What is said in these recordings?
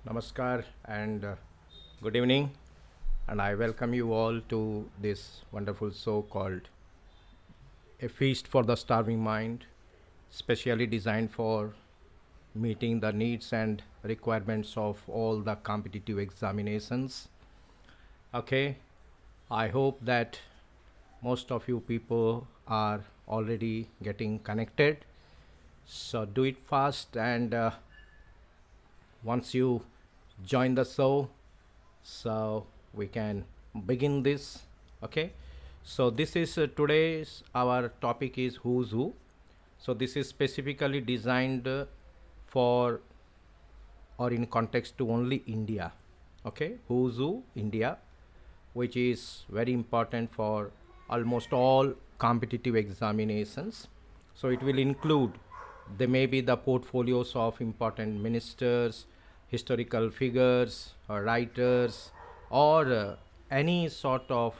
Namaskar and good evening, and I welcome you all to this wonderful show called A Feast for the Starving Mind, specially designed for meeting the needs and requirements of all the competitive examinations. Okay, I hope that most of you people are already getting connected. So do it fast, and once you join the show, so we can begin this. Okay, so this is today's our topic is who's who. So this is specifically designed for or in context to only India. Okay, who's who India, which is very important for almost all competitive examinations. So it will include, there may be the portfolios of important ministers, historical figures, or writers, or any sort of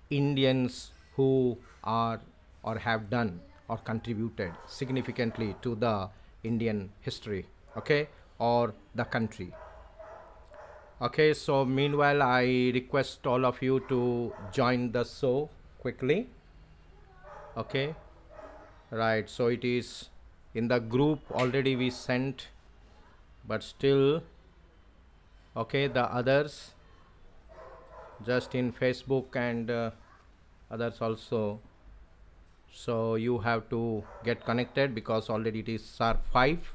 Indians who are or have done or contributed significantly to the Indian history, okay, or the country. Okay, so meanwhile, I request all of you to join the show quickly. Okay, right, so it is in the group already we sent, but still, okay, the others just in Facebook and others also. So you have to get connected because already it is sharp 5,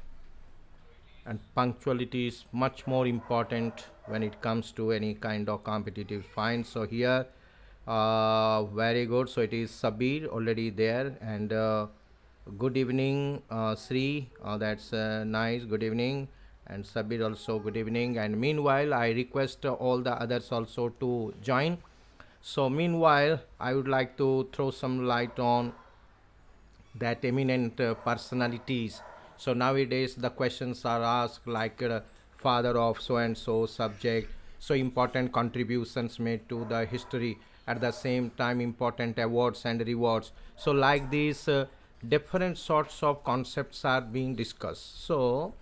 and punctuality is much more important when it comes to any kind of competitive find. So here, very good. So it is Sabir already there, and good evening, Sri. That's nice. Good evening, and Sabir also good evening. And meanwhile, I request all the others also to join. So meanwhile, I would like to throw some light on that eminent personalities. So nowadays the questions are asked like father of so and so subject, so important contributions made to the history, at the same time important awards and rewards. So like these different sorts of concepts are being discussed, so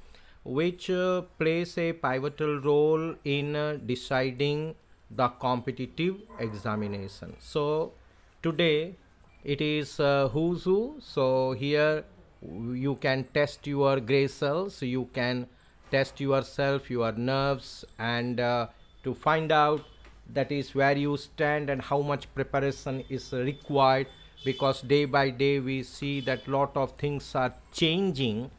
which plays a pivotal role in deciding the competitive examination. So today it is who's who. So here you can test your gray cells, you can test yourself, your nerves, and to find out that is where you stand and how much preparation is required, because day by day we see that lot of things are changing,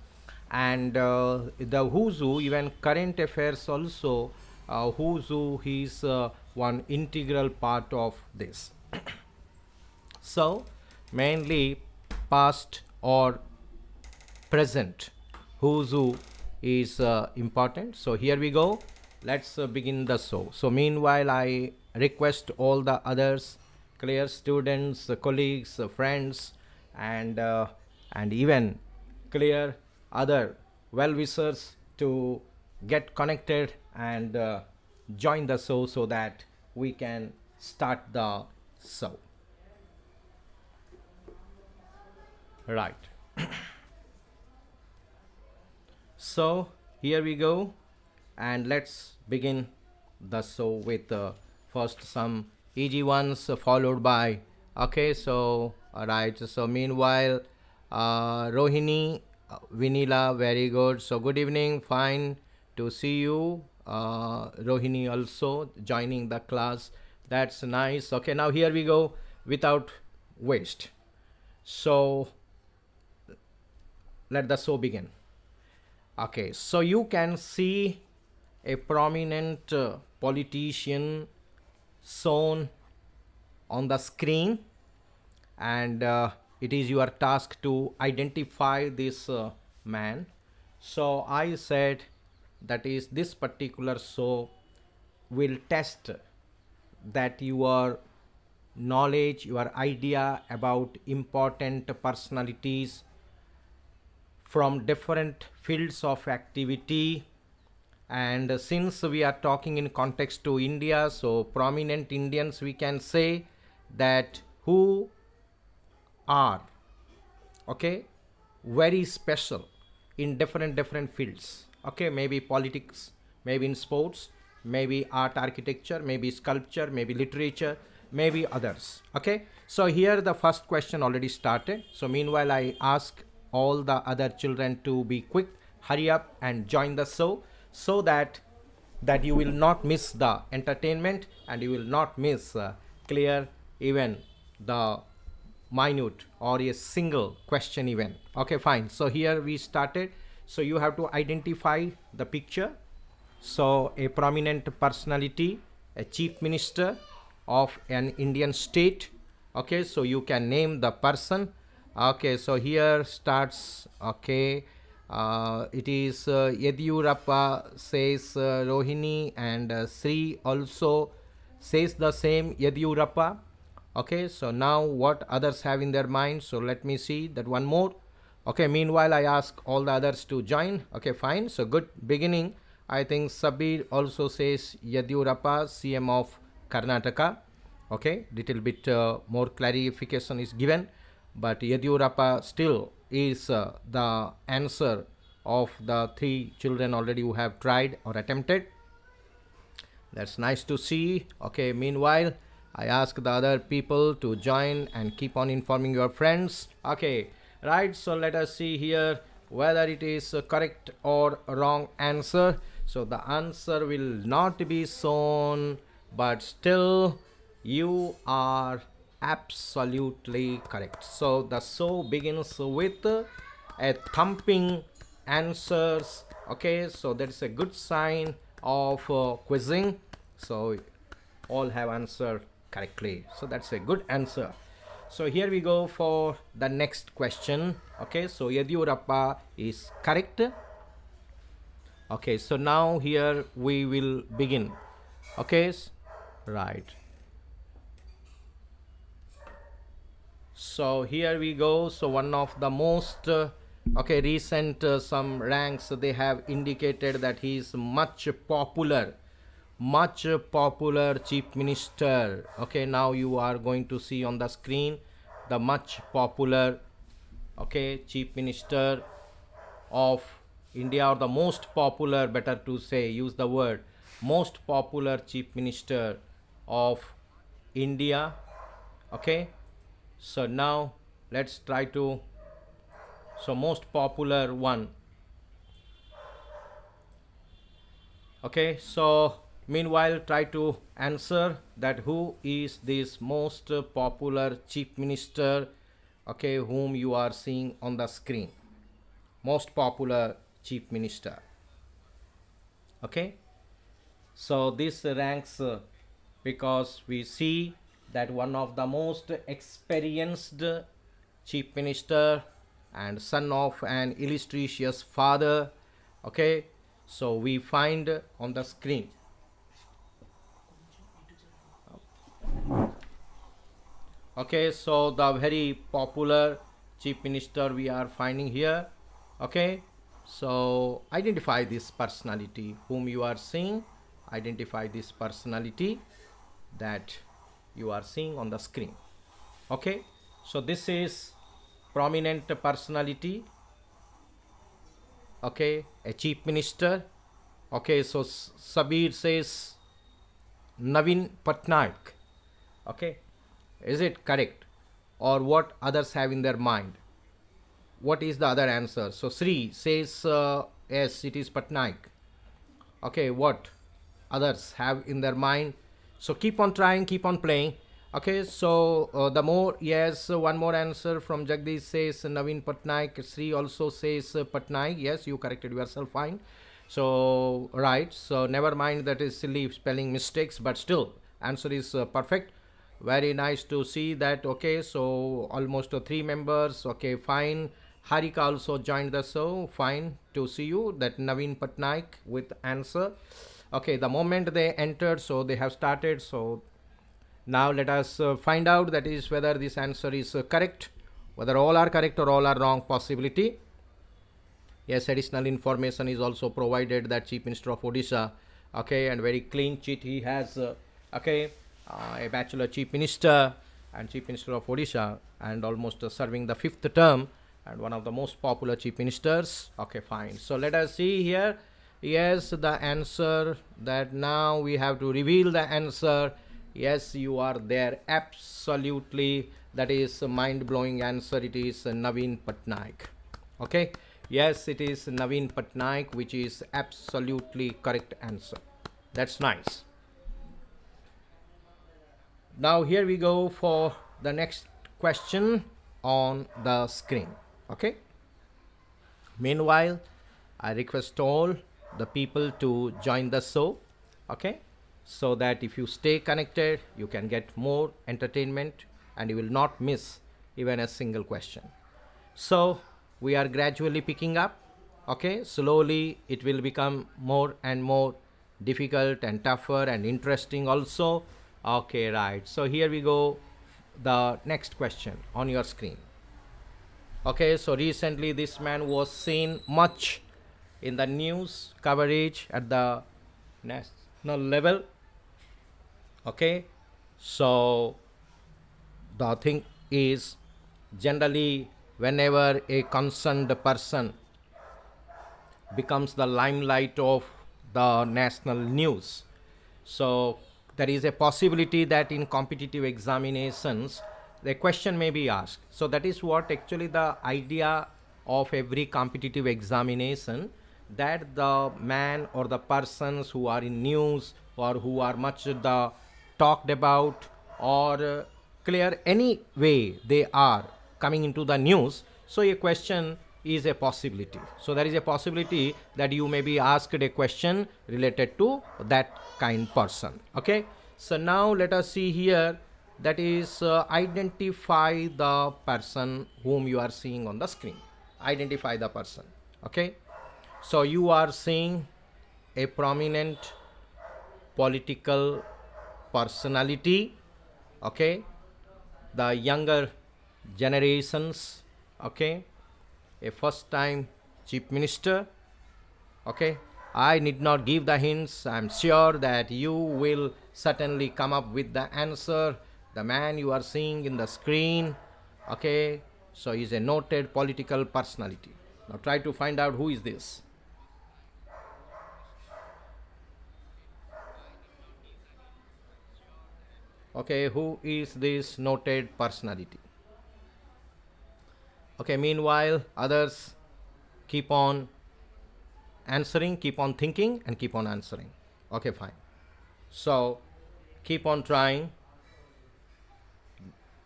and the who's who, even current affairs also, who's who is one integral part of this. So mainly past or present who's who is important. So here we go, let's begin the show. So meanwhile, I request all the others, clear students, colleagues, friends, and even clear other well wishers to get connected and join the show so that we can start the show. Right. So here we go, and let's begin the show with first some easy ones, followed by, okay, so alright, so meanwhile, Rohini, Vinila, very good. So good evening, fine to see you. Rohini also joining the class, that's nice. Okay, now here we go without waste. So let the show begin. Okay, so you can see a prominent politician shown on the screen, and it is your task to identify this man. So I said that is this particular show will test that your knowledge, your idea about important personalities from different fields of activity. And since we are talking in context to India, so prominent Indians, we can say that who are, okay, very special in different fields. Okay, maybe politics, maybe in sports, maybe art, architecture, maybe sculpture, maybe literature, maybe others. Okay, so here the first question already started. So meanwhile, I ask all the other children to be quick, hurry up and join the show, so that you will not miss the entertainment and you will not miss clear even the minute or a single question even. Okay, fine. So here we started. So you have to identify the picture. So a prominent personality, a chief minister of an Indian state. Okay, so you can name the person. Okay, so here starts. Okay, it is Yediyurappa says Rohini, and Sri also says the same, Yediyurappa. Okay, so now what others have in their mind? So let me see that one more. Okay, meanwhile I ask all the others to join. Okay, fine. So good beginning. I think Sabir also says Yediyurappa, CM of Karnataka. Okay, little bit more clarification is given, but Yediyurappa still is the answer of the three children already who have tried or attempted. That's nice to see. Okay, meanwhile I ask the other people to join and keep on informing your friends. Okay, right. So let us see here whether it is a correct or wrong answer. So the answer will not be shown, but still you are absolutely correct. So the show begins with a thumping answers. Okay, so that is a good sign of quizzing. So all have answered correctly. So that's a good answer. So here we go for the next question. Okay, so Yediyurappa is correct. Okay, so now here we will begin. Okay, right. So here we go. So one of the most recent some ranks, they have indicated that he is much popular chief minister. Okay, now you are going to see on the screen the much popular chief minister of India, or the most popular, better to say, use the word most popular chief minister of India. Okay, so now let's try to, so most popular one. Okay, so meanwhile try to answer that who is this most popular chief minister, okay, whom you are seeing on the screen. Most popular chief minister. Okay, so this ranks because we see that one of the most experienced chief minister and son of an illustrious father. Okay, so we find on the screen. Okay, so the very popular chief minister we are finding here. Okay, so identify this personality whom you are seeing. Identify this personality that you are seeing on the screen. Okay, so this is prominent personality. Okay, a chief minister. Okay, so Sabir says Navin Patnaik. Okay, is it correct, or what others have in their mind? What is the other answer? So Sri says yes, it is Patnaik. Okay, what others have in their mind? So keep on trying, keep on playing. Okay, so the more, yes, one more answer from Jagdish says Navin Patnaik. Sri also says Patnaik. Yes, you corrected yourself, fine. So right, so never mind, that is silly spelling mistakes, but still answer is perfect. Very nice to see that. Okay, so almost 3 members. Okay, fine. Harika also joined the show. Fine to see you, that Navin Patnaik with answer. Okay, the moment they entered, so they have started. So now let us find out, that is whether this answer is correct, whether all are correct or all are wrong possibility. Yes, additional information is also provided that Chief Minister of Odisha, okay, and very clean sheet he has, okay, a bachelor Chief Minister and Chief Minister of Odisha, and almost serving the 5th term, and one of the most popular Chief Ministers. Okay, fine. So let us see here Yes, the answer, that now we have to reveal the answer. Yes, you are there. Absolutely. That is a mind blowing answer. It is Naveen Patnaik. Okay. Yes, it is Naveen Patnaik, which is absolutely correct answer. That's nice. Now here we go for the next question on the screen. Okay. Meanwhile, I request all the people to join the show. Okay. So that if you stay connected, you can get more entertainment and you will not miss even a single question. So we are gradually picking up. Okay. Slowly it will become more and more difficult and tougher and interesting also. Okay, right. So here we go. The next question on your screen. Okay, so recently this man was seen much in the news coverage at the national level. Okay, so the thing is, generally whenever a concerned person becomes the limelight of the national news, so there is a possibility that in competitive examinations the question may be asked. So that is what actually the idea of every competitive examination, that the man or the persons who are in news or who are much the talked about, or clear any way they are coming into the news, so a question is a possibility. So there is a possibility that you may be asked a question related to that kind person. Okay, so now let us see here, that is identify the person whom you are seeing on the screen. Identify the person. Okay, so you are seeing a prominent political personality. Okay, the younger generations. Okay, a first time chief minister. Okay, I need not give the hints. I'm sure that you will certainly come up with the answer. The man you are seeing in the screen, okay, so he's a noted political personality. Now try to find out who is this. Okay, who is this noted personality? Okay, meanwhile others keep on answering, keep on thinking, and keep on answering. Okay, fine. So keep on trying.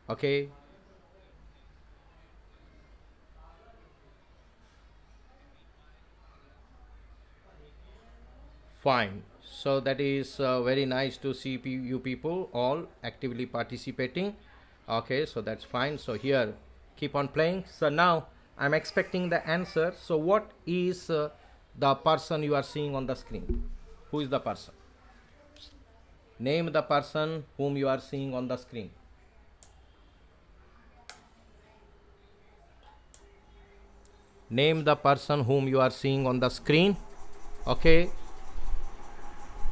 Okay, fine. So that is very nice to see you people all actively participating. Okay, so that's fine. So here keep on playing. So now I'm expecting the answer. So what is the person you are seeing on the screen? Who is the person? Name the person whom you are seeing on the screen. Name the person whom you are seeing on the screen. Okay,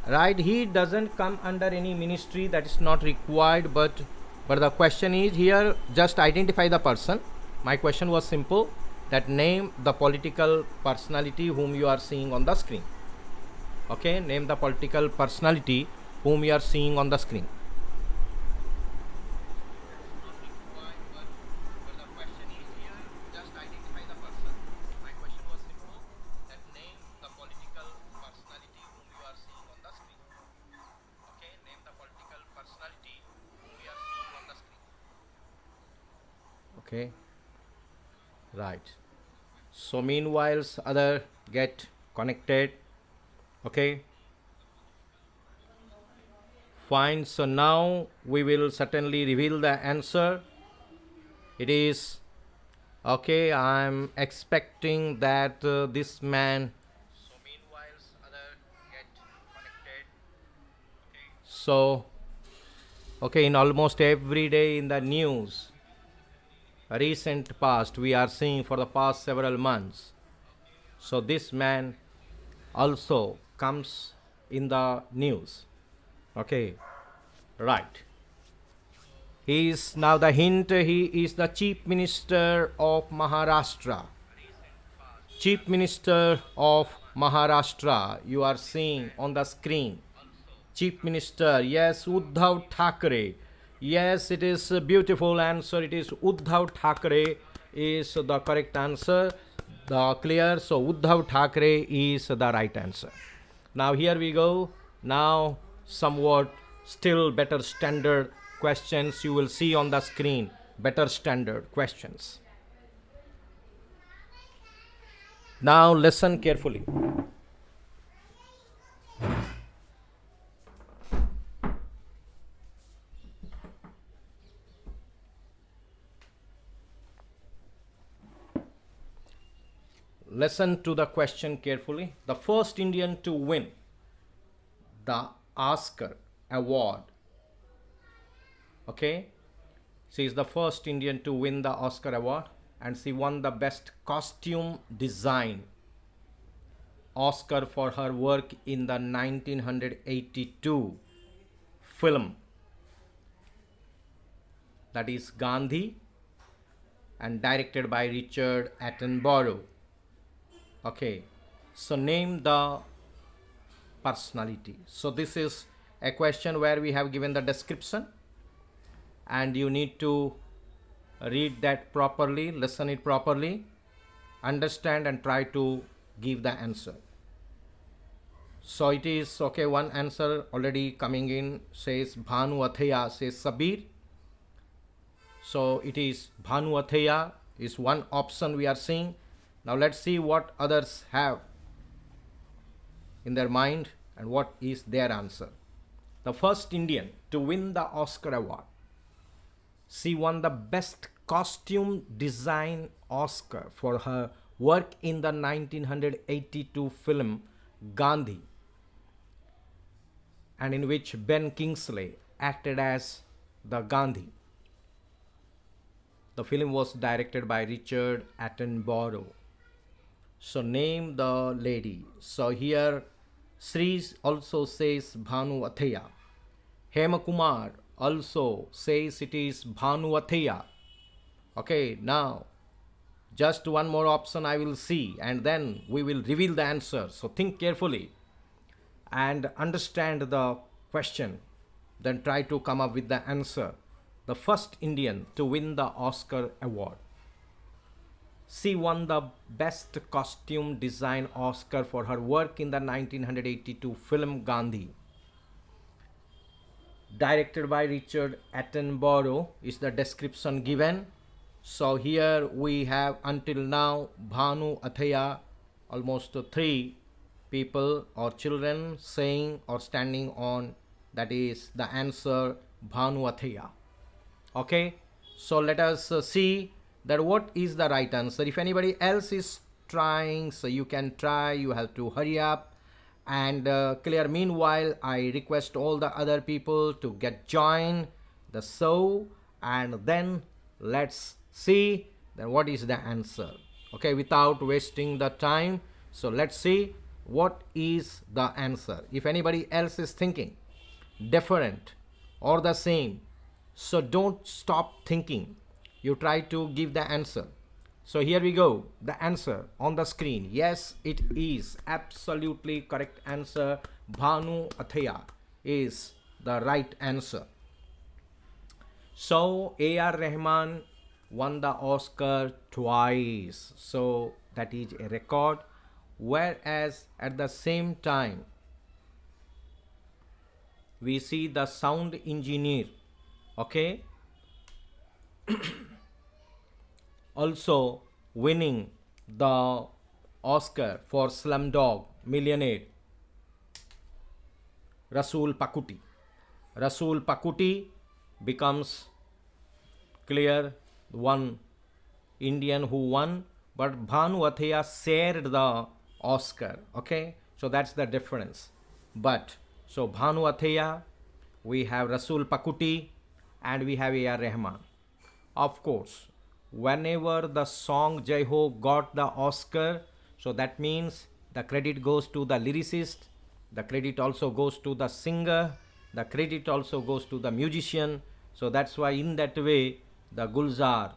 right, he doesn't come under any ministry, that is not required, but the question is here, just identify the person. My question was simple, that name the political personality whom you are seeing on the screen. Okay, name the political personality whom you are seeing on the screen. Okay, right. So meanwhile other get connected. Okay, fine. So now we will certainly reveal the answer. It is okay, I'm expecting that this man. So meanwhile other get connected. So okay, in almost every day in the news, recent past, we are seeing for the past several months, so this man also comes in the news. Okay, right. He is now the hint, he is the chief minister of Maharashtra, chief minister of Maharashtra, you are seeing on the screen. Chief Minister, yes, Uddhav Thackeray. Yes, it is a beautiful answer. It is Uddhav Thackeray is the correct answer. The clear, so Uddhav Thackeray is the right answer. Now here we go. Now somewhat still better standard questions you will see on the screen. Better standard questions. Now listen carefully. Listen to the question carefully. The first Indian to win the Oscar award. Okay? She is the first Indian to win the Oscar award, and she won the best costume design Oscar for her work in the 1982 film, that is Gandhi, and directed by Richard Attenborough. Okay, so name the personality. So this is a question where we have given the description, and you need to read that properly, listen it properly, understand, and try to give the answer. So it is, okay, one answer already coming in, says Bhanu Athaya, says Sabir. So it is Bhanu Athaya is one option we are seeing. Now let's see what others have in their mind and what is their answer. The first Indian to win the Oscar award. She won the best costume design Oscar for her work in the 1982 film Gandhi, and in which Ben Kingsley acted as the Gandhi. The film was directed by Richard Attenborough. So name the lady. So here Sri also says Bhanu Athaya. Hemakumar also says it is Bhanu Athaya. Okay, now just one more option I will see, and then we will reveal the answer. So think carefully and understand the question, then try to come up with the answer. The first Indian to win the Oscar award. She won the best costume design Oscar for her work in the 1982 film Gandhi. Directed by Richard Attenborough is the description given. So here we have until now Bhanu Athaya, almost 3 people or children saying or standing on, that is the answer Bhanu Athaya. Okay, so let us see that what is the right answer. If anybody else is trying, so you can try, you have to hurry up and clear. Meanwhile, I request all the other people to get join the show, and then let's see then what is the answer. Okay, without wasting the time, so let's see what is the answer. If anybody else is thinking different or the same, so don't stop thinking, you try to give the answer. So here we go, the answer on the screen. Yes, it is absolutely correct answer. Bhanu Athaya is the right answer. So A.R. Rahman won the Oscar twice, so that is a record. Whereas at the same time we see the sound engineer, okay, also winning the Oscar for Slumdog Millionaire, Rasool Pakuti. Rasool Pakuti becomes clear one Indian who won, but Bhanu Athaya shared the Oscar. Okay, so that's the difference. But so Bhanu Athaya, we have Rasool Pakuti, and we have A.R. Rahman. Of course, whenever the song Jai Ho got the Oscar, so that means the credit goes to the lyricist, the credit also goes to the singer, the credit also goes to the musician. So that's why in that way the Gulzar,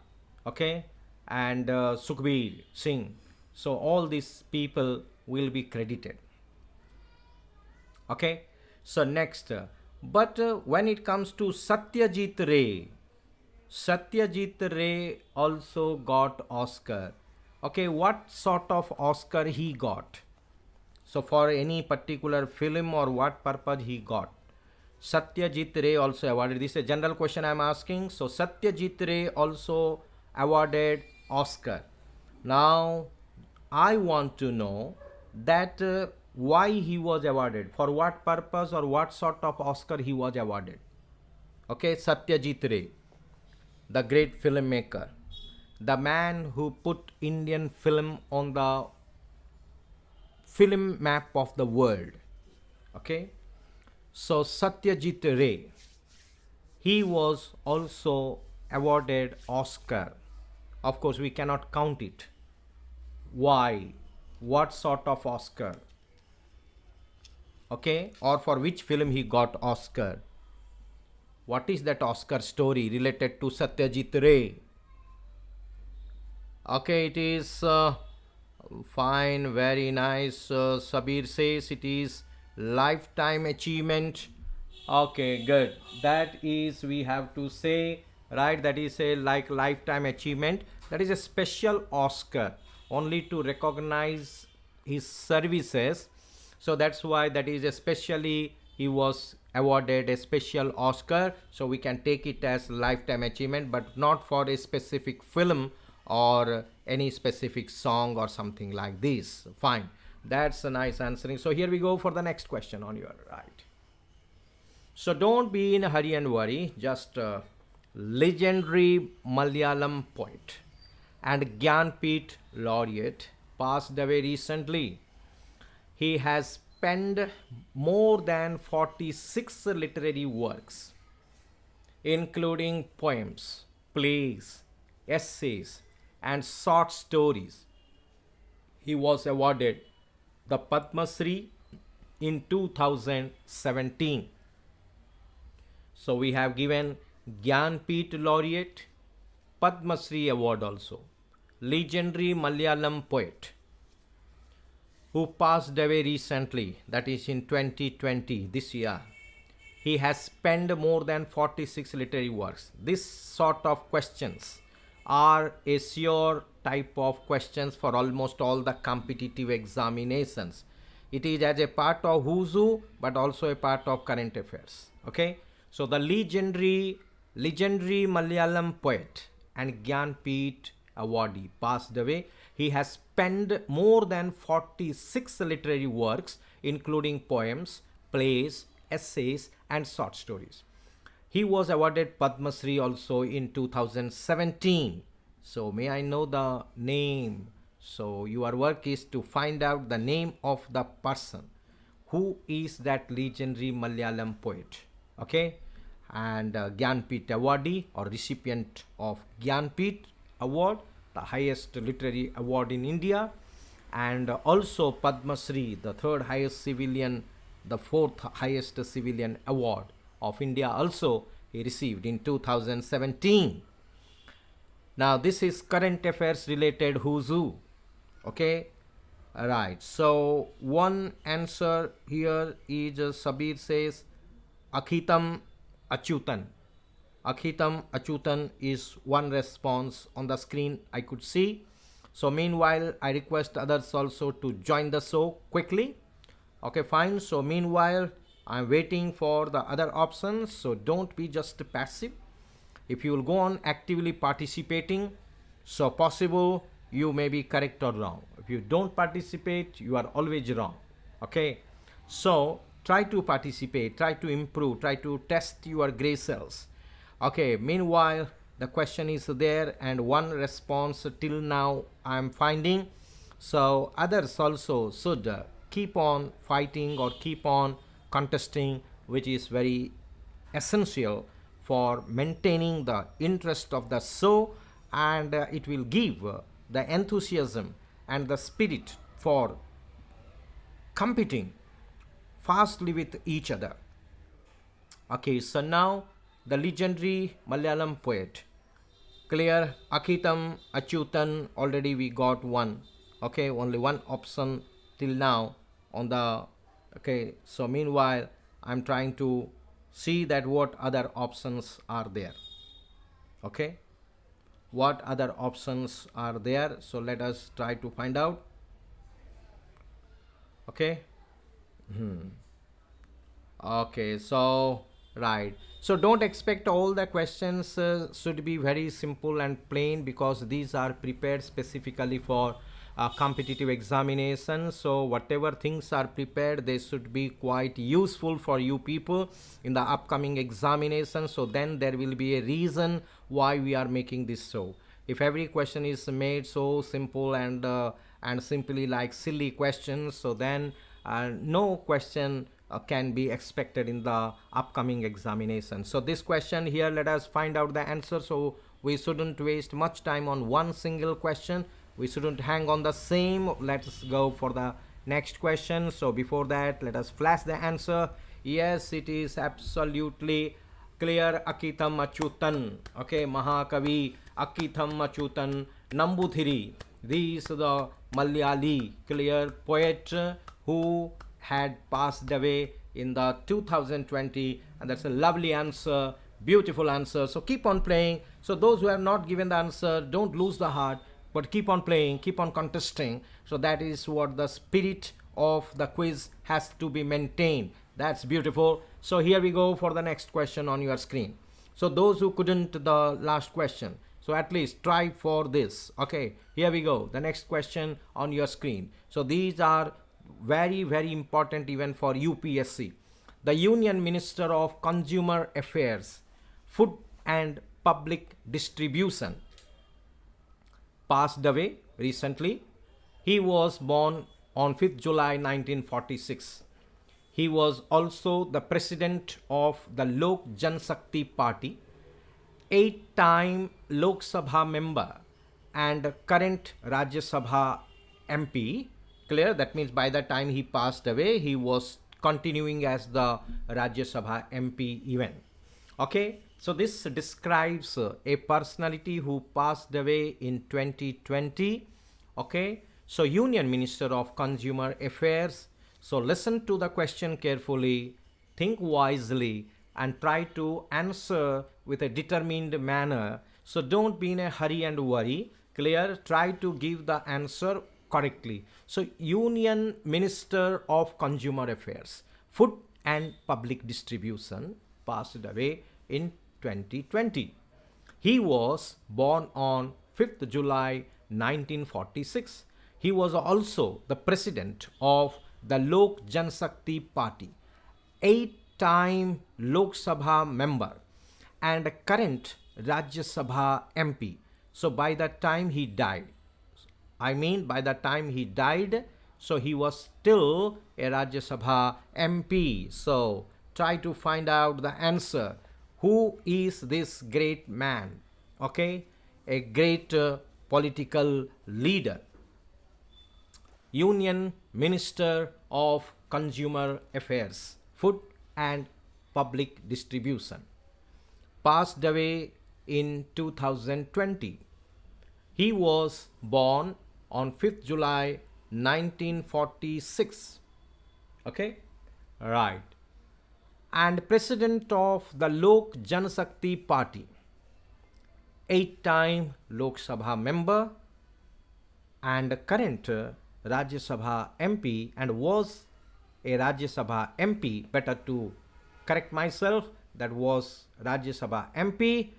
okay, and Sukhbir Singh, so all these people will be credited. Okay, so next, but when it comes to Satyajit Ray also got Oscar. Okay, what sort of Oscar he got? So for any particular film or what purpose he got? Satyajit Ray also awarded. This is a general question I am asking. So Satyajit Ray also awarded Oscar. Now I want to know that why he was awarded, for what purpose or what sort of Oscar he was awarded. Okay, Satyajit Ray, the great filmmaker, the man who put Indian film on the film map of the world. Okay, so Satyajit Ray, he was also awarded Oscar. Of course, we cannot count it. Why? What sort of Oscar? Okay, or for which film he got Oscar? What is that Oscar story related to Satyajit Ray? Okay, it is fine, very nice. Sabir says it is lifetime achievement. Okay, good. That is, we have to say, right, that is a like lifetime achievement. That is a special Oscar only to recognize his services. So that's why that is especially he was awarded a special Oscar. So we can take it as lifetime achievement, but not for a specific film or any specific song or something like this. Fine, that's a nice answering. So here we go for the next question on your right. So don't be in a hurry and worry. Just legendary Malayalam poet and Gyanpith laureate passed away recently. He has penned more than 46 literary works, including poems, plays, essays, and short stories. He was awarded the Padma Shri in 2017. So we have given Gyanpith laureate, Padma Shri award also, legendary Malayalam poet who passed away recently, that is in 2020, this year. He has penned more than 46 literary works. This sort of questions are a sure type of questions for almost all the competitive examinations. It is as a part of Who's Who, but also a part of current affairs. Okay, so the legendary Malayalam poet and Gyanpith awardee passed away. He has penned more than 46 literary works, including poems, plays, essays, and short stories. He was awarded Padma Shri also in 2017. So may I know the name? So your work is to find out the name of the person. Who is that legendary Malayalam poet? Okay, and Gyanpith awardee or recipient of Gyanpith award, the highest literary award in India, and also Padma Shri, the third highest civilian, the fourth highest civilian award of India also he received in 2017. Now this is current affairs related Who's Who. Okay, right. So one answer here is Sabir says Akhitam Achyutan. Akhitam Achyutan is one response on the screen I could see. So meanwhile, I request others also to join the show quickly. Okay, fine. So meanwhile, I'm waiting for the other options. So don't be just passive. If you will go on actively participating, so possible you may be correct or wrong. If you don't participate, you are always wrong. Okay, so try to participate, try to improve, try to test your gray cells. Okay, meanwhile, the question is there and one response till now I am finding. So others also should keep on fighting or keep on contesting, which is very essential for maintaining the interest of the show, and it will give the enthusiasm and the spirit for competing fastly with each other. Okay, so now the legendary Malayalam poet, clear, Akhitam Achyutan, already we got one. Okay, only one option till now on the, okay, so meanwhile I'm trying to see that what other options are there. Okay, what other options are there, so let us try to find out. Okay. Okay, so right. So don't expect all the questions should be very simple and plain, because these are prepared specifically for competitive examination. So whatever things are prepared, they should be quite useful for you people in the upcoming examination. So then there will be a reason why we are making this show. If every question is made so simple and simply like silly questions, so then no question can be expected in the upcoming examination. So this question here, let us find out the answer. So we shouldn't waste much time on one single question. We shouldn't hang on the same. Let's go for the next question. So before that, let us flash the answer. Yes, it is absolutely clear. Akitam Achutan. Okay, Mahakavi Akitam Achutan Nambuthiri. This is the Malayali clear poet who had passed away in the 2020, and that's a lovely answer, beautiful answer. So keep on playing. So those who have not given the answer, don't lose the heart, but keep on playing, keep on contesting. So that is what the spirit of the quiz has to be maintained. That's beautiful. So here we go for the next question on your screen. So those who couldn't the last question, so at least try for this. Okay, here we go, the next question on your screen. So these are very, very important even for UPSC. The Union Minister of Consumer Affairs, Food and Public Distribution passed away recently. He was born on 5th July 1946. He was also the president of the Lok Janshakti Party, 8-time Lok Sabha member and current Rajya Sabha MP. Clear? That means by the time he passed away, he was continuing as the Rajya Sabha MP even. Okay, so this describes a personality who passed away in 2020. Okay, so Union Minister of Consumer Affairs. So listen to the question carefully, think wisely, and try to answer with a determined manner. So don't be in a hurry and worry. Clear? Try to give the answer correctly. So Union Minister of Consumer Affairs, Food and Public Distribution passed away in 2020. He was born on 5th July 1946. He was also the president of the Lok Janshakti Party, 8-time Lok Sabha member and current Rajya Sabha MP. So by the time he died, by the time he died, so he was still a Rajya Sabha MP. So try to find out the answer. Who is this great man? Okay, a great political leader. Union Minister of Consumer Affairs, Food and Public Distribution, passed away in 2020. He was born on 5th July 1946. Okay, right. And president of the Lok Janshakti Party, 8-time Lok Sabha member and current Rajya Sabha MP, and was a Rajya Sabha MP, better to correct myself, that was Rajya Sabha MP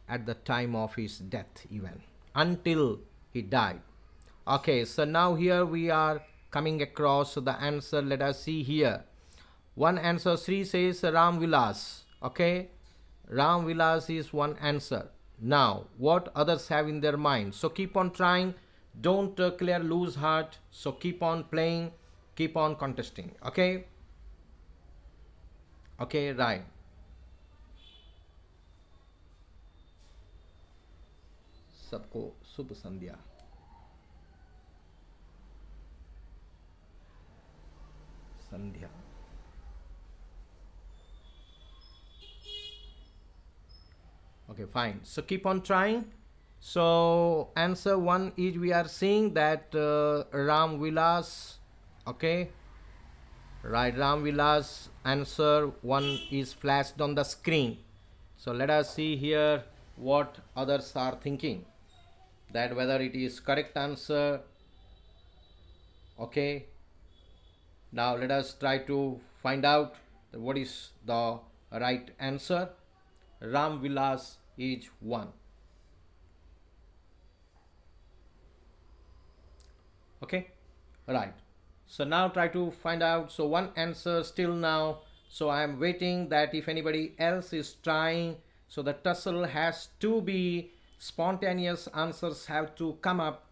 at the time of his death even, until he died. Okay, so now here we are coming across the answer. Let us see here. One answer, Sri says Ram Vilas. Okay, Ram Vilas is one answer. Now, what others have in their mind? So keep on trying. Don't clear lose heart. So keep on playing. Keep on contesting. Okay. Okay, right. सबको शुभ संध्या. संध्या. Okay, fine. So keep on trying. So answer 1 is, we are seeing that Ram Vilas, okay, right, Ram Vilas answer 1 is flashed on the screen. So let us see here what others are thinking, that whether it is correct answer. Okay, now let us try to find out what is the right answer. Ram Vilas is 1. Okay, right. So now try to find out. So 1 answer still now. So I am waiting that if anybody else is trying. So the tussle has to be spontaneous, answers have to come up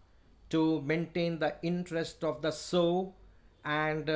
to maintain the interest of the show. And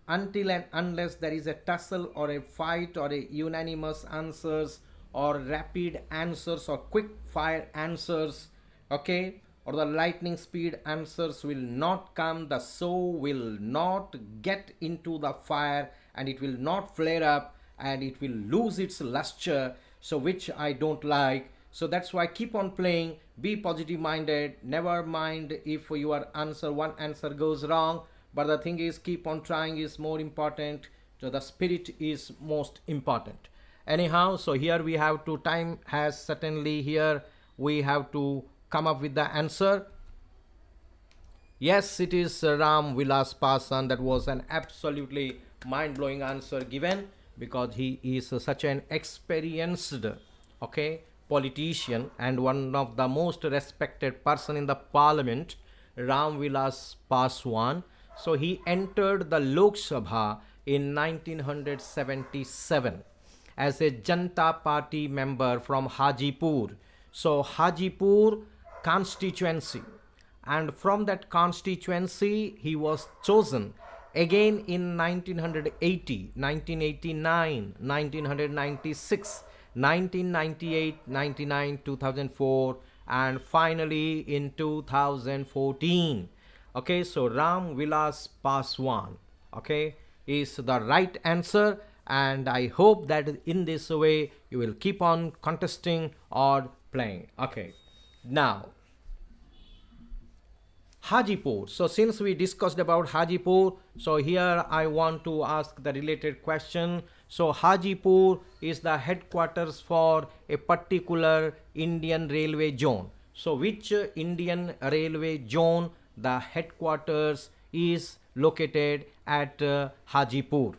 until and unless there is a tussle or a fight or a unanimous answers or rapid answers or quick fire answers, okay, or the lightning speed answers will not come, the show will not get into the fire and it will not flare up and it will lose its luster, so which I don't like. So that's why keep on playing, be positive minded, never mind if your answer, 1 answer goes wrong, but the thing is keep on trying is more important. So the spirit is most important. Anyhow, so here we have to, time has certainly, here we have to come up with the answer. Yes, it is Ram Vilas Paswan. That was an absolutely mind-blowing answer given, because he is such an experienced, okay, politician and one of the most respected person in the parliament, Ram Vilas Paswan. So he entered the Lok Sabha in 1977 as a Janata Party member from Hajipur. So Hajipur constituency, and from that constituency he was chosen again in 1980, 1989, 1996, 1998, 99, 2004, and finally in 2014. Okay, so Ram Vilas Paswan, okay, is the right answer, and I hope that in this way you will keep on contesting or playing. Okay, now Hajipur. So since we discussed about Hajipur, so here I want to ask the related question. So Hajipur is the headquarters for a particular Indian railway zone. So which Indian railway zone the headquarters is located at Hajipur?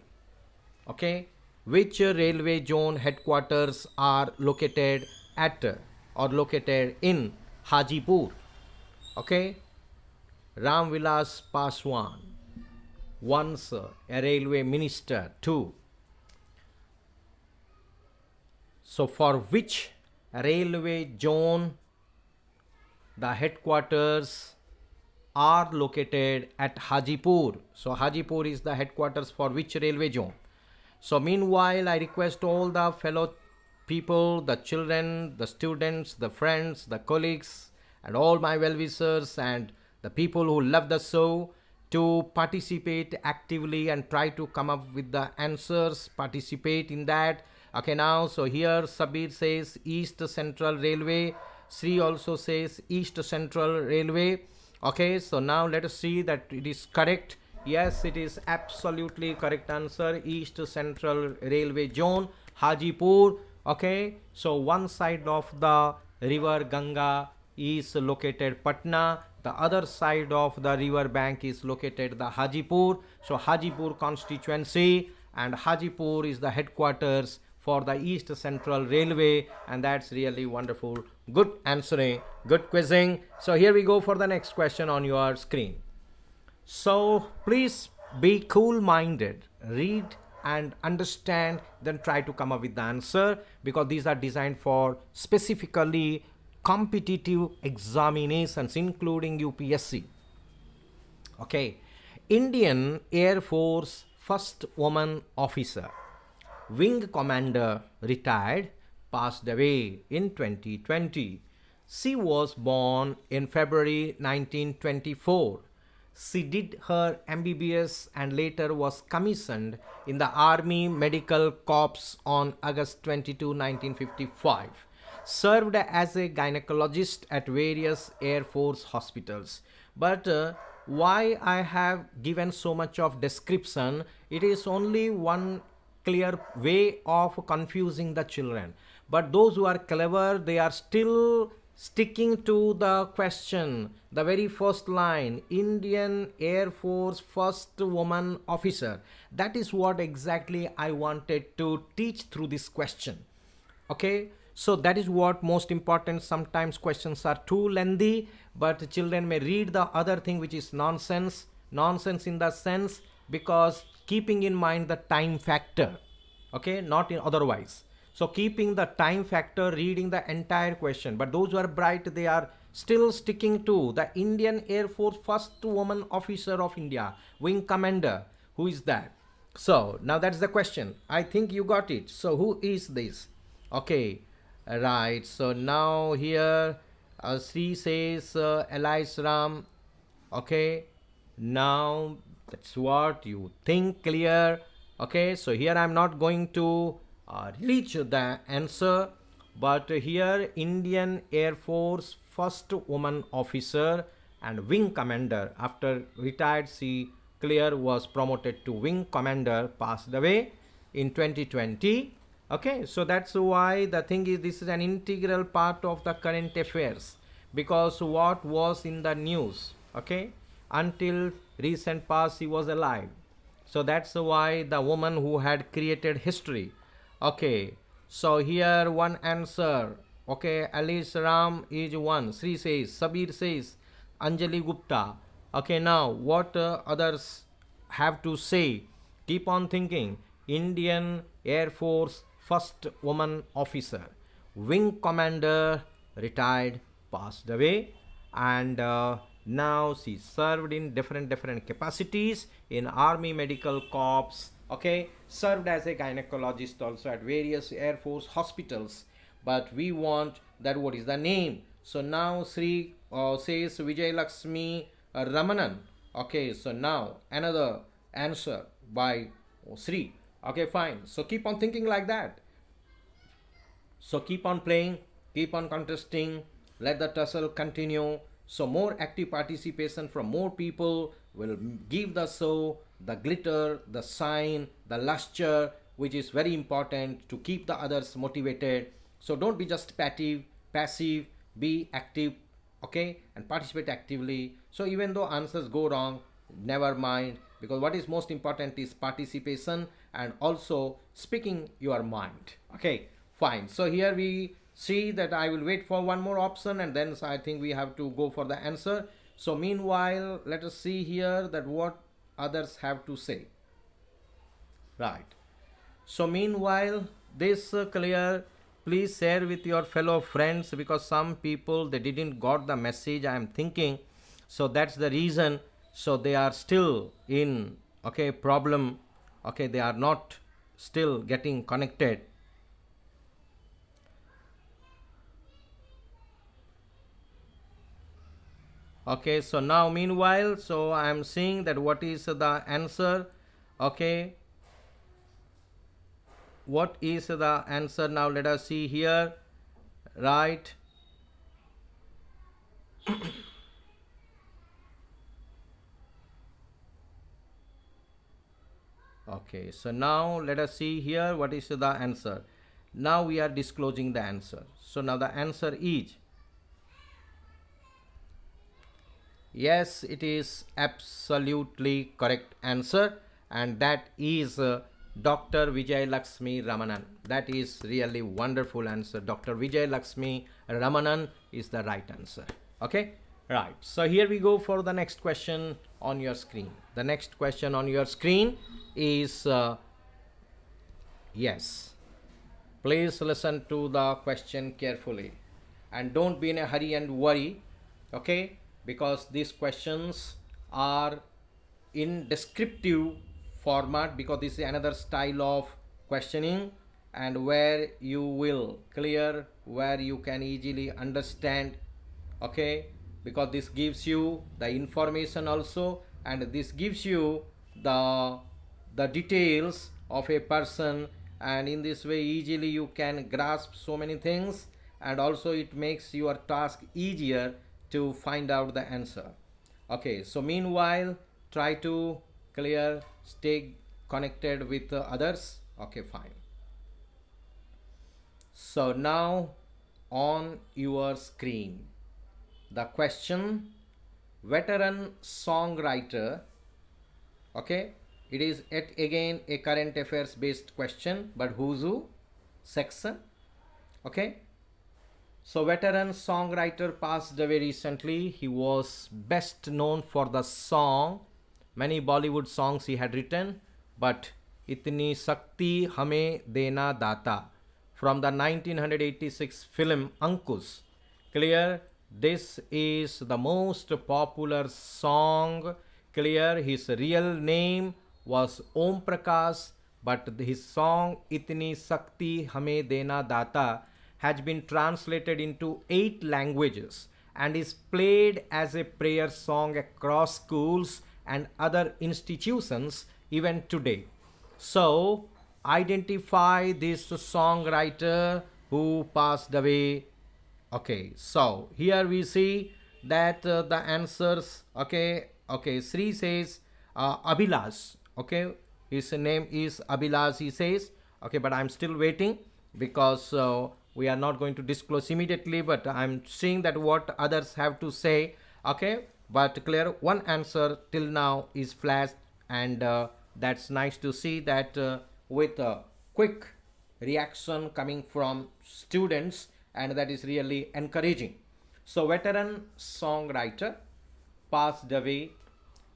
Okay, which railway zone headquarters are located at or located in Hajipur? Okay, Ram Vilas Paswan, once a railway minister, 2. So for which railway zone the headquarters are located at Hajipur? So Hajipur is the headquarters for which railway zone? So meanwhile, I request all the fellow people, the children, the students, the friends, the colleagues, and all my well-wishers and the people who love the show to participate actively and try to come up with the answers, participate in that. Okay, now, so here Sabir says East Central Railway, Sri also says East Central Railway. Okay, so now let us see that it is correct. Yes, it is absolutely correct answer, East Central Railway Zone, Hajipur. Okay, so one side of the river Ganga is located Patna, the other side of the river bank is located the Hajipur. So Hajipur constituency, and Hajipur is the headquarters for the East Central Railway, and that's really wonderful. Good answering, good quizzing. So here we go for the next question on your screen. So please be cool-minded, read and understand, then try to come up with the answer, because these are designed for specifically competitive examinations including UPSC. Okay, Indian Air Force first woman officer, wing commander, retired, passed away in 2020. She was born in February 1924. She did her MBBS and later was commissioned in the Army Medical Corps on August 22, 1955. served as a gynecologist at various Air Force hospitals. But why I have given so much of description, it is only one clear way of confusing the children. But those who are clever, they are still sticking to the question, the very first line, Indian Air Force first woman officer. That is what exactly I wanted to teach through this question. Okay, so that is what most important. Sometimes questions are too lengthy, but children may read the other thing which is nonsense in the sense, because keeping in mind the time factor, okay, not in otherwise. So keeping the time factor, reading the entire question. But those who are bright, they are still sticking to the Indian Air Force first woman officer of India, wing commander. Who is that? So now that's the question. I think you got it. So who is this? Okay, right. So now here Sri says Elias Ram. Okay, now that's what you think, clear. Okay, so here I'm not going to reach the answer, but here Indian Air Force first woman officer and wing commander, after retired she clear was promoted to wing commander, passed away in 2020. Okay, so that's why the thing is, this is an integral part of the current affairs, because what was in the news, okay, until recent past she was alive. So that's why the woman who had created history. Okay, so here one answer. Okay, Alice Ram is one. Sri says, Sabir says, Anjali Gupta. Okay, now what others have to say? Keep on thinking. Indian Air Force first woman officer, wing commander, retired, passed away, and now she served in different capacities in Army Medical Corps. Okay, served as a gynecologist also at various Air Force hospitals. But we want that what is the name. So now Sri says Vijay Lakshmi Ramanan. Okay, so now another answer by Sri. Okay, fine. So keep on thinking like that. So keep on playing, keep on contesting, let the tussle continue. So more active participation from more people will give the show the glitter, the shine, the luster, which is very important to keep the others motivated. So don't be just passive, be active, okay, and participate actively. So even though answers go wrong, never mind, because what is most important is participation and also speaking your mind. Okay, fine. So here we see that I will wait for one more option, and then I think we have to go for the answer. So meanwhile, let us see here that what others have to say. Right. So meanwhile, this clear, please share with your fellow friends, because some people they didn't got the message, I am thinking. So that's the reason. So they are still in problem. Okay, they are not still getting connected. Okay, so now meanwhile, so I am seeing that what is the answer. Okay, what is the answer? Now let us see here. Right. Okay, so now let us see here what is the answer. Now we are disclosing the answer. So now the answer is, yes, it is absolutely correct answer, and that is Dr. Vijay Lakshmi Ramanan. That is really wonderful answer. Dr. Vijay Lakshmi Ramanan is the right answer. Okay, right. So here we go for the next question on your screen. The next question on your screen is yes. Please listen to the question carefully and don't be in a hurry and worry. Okay, because these questions are in descriptive format, because this is another style of questioning, and where you will clear, where you can easily understand. Okay, because this gives you the information also, and this gives you the details of a person, and in this way easily you can grasp so many things, and also it makes your task easier to find out the answer. Okay, so meanwhile, try to clear, stay connected with others. Okay, fine. So now on your screen, the question, veteran songwriter. Okay, it is yet again a current affairs based question, but who's who section. Okay, so veteran songwriter passed away recently. He was best known for the song, many Bollywood songs he had written, but Itni Sakti Hame Dena Data from the 1986 film Ankush. Clear, this is the most popular song. Clear, his real name was Om Prakash, but his song Itni Sakti Hame Dena Data has been translated into 8 languages and is played as a prayer song across schools and other institutions even today. So, identify this songwriter who passed away. Okay, so here we see that the answers. Okay, Sri says Abhilash. Okay, his name is Abhilash, he says. Okay, but I'm still waiting because we are not going to disclose immediately, but I'm seeing that what others have to say. Okay, but clear, one answer till now is flashed, and that's nice to see that with a quick reaction coming from students, and that is really encouraging. So veteran songwriter passed away,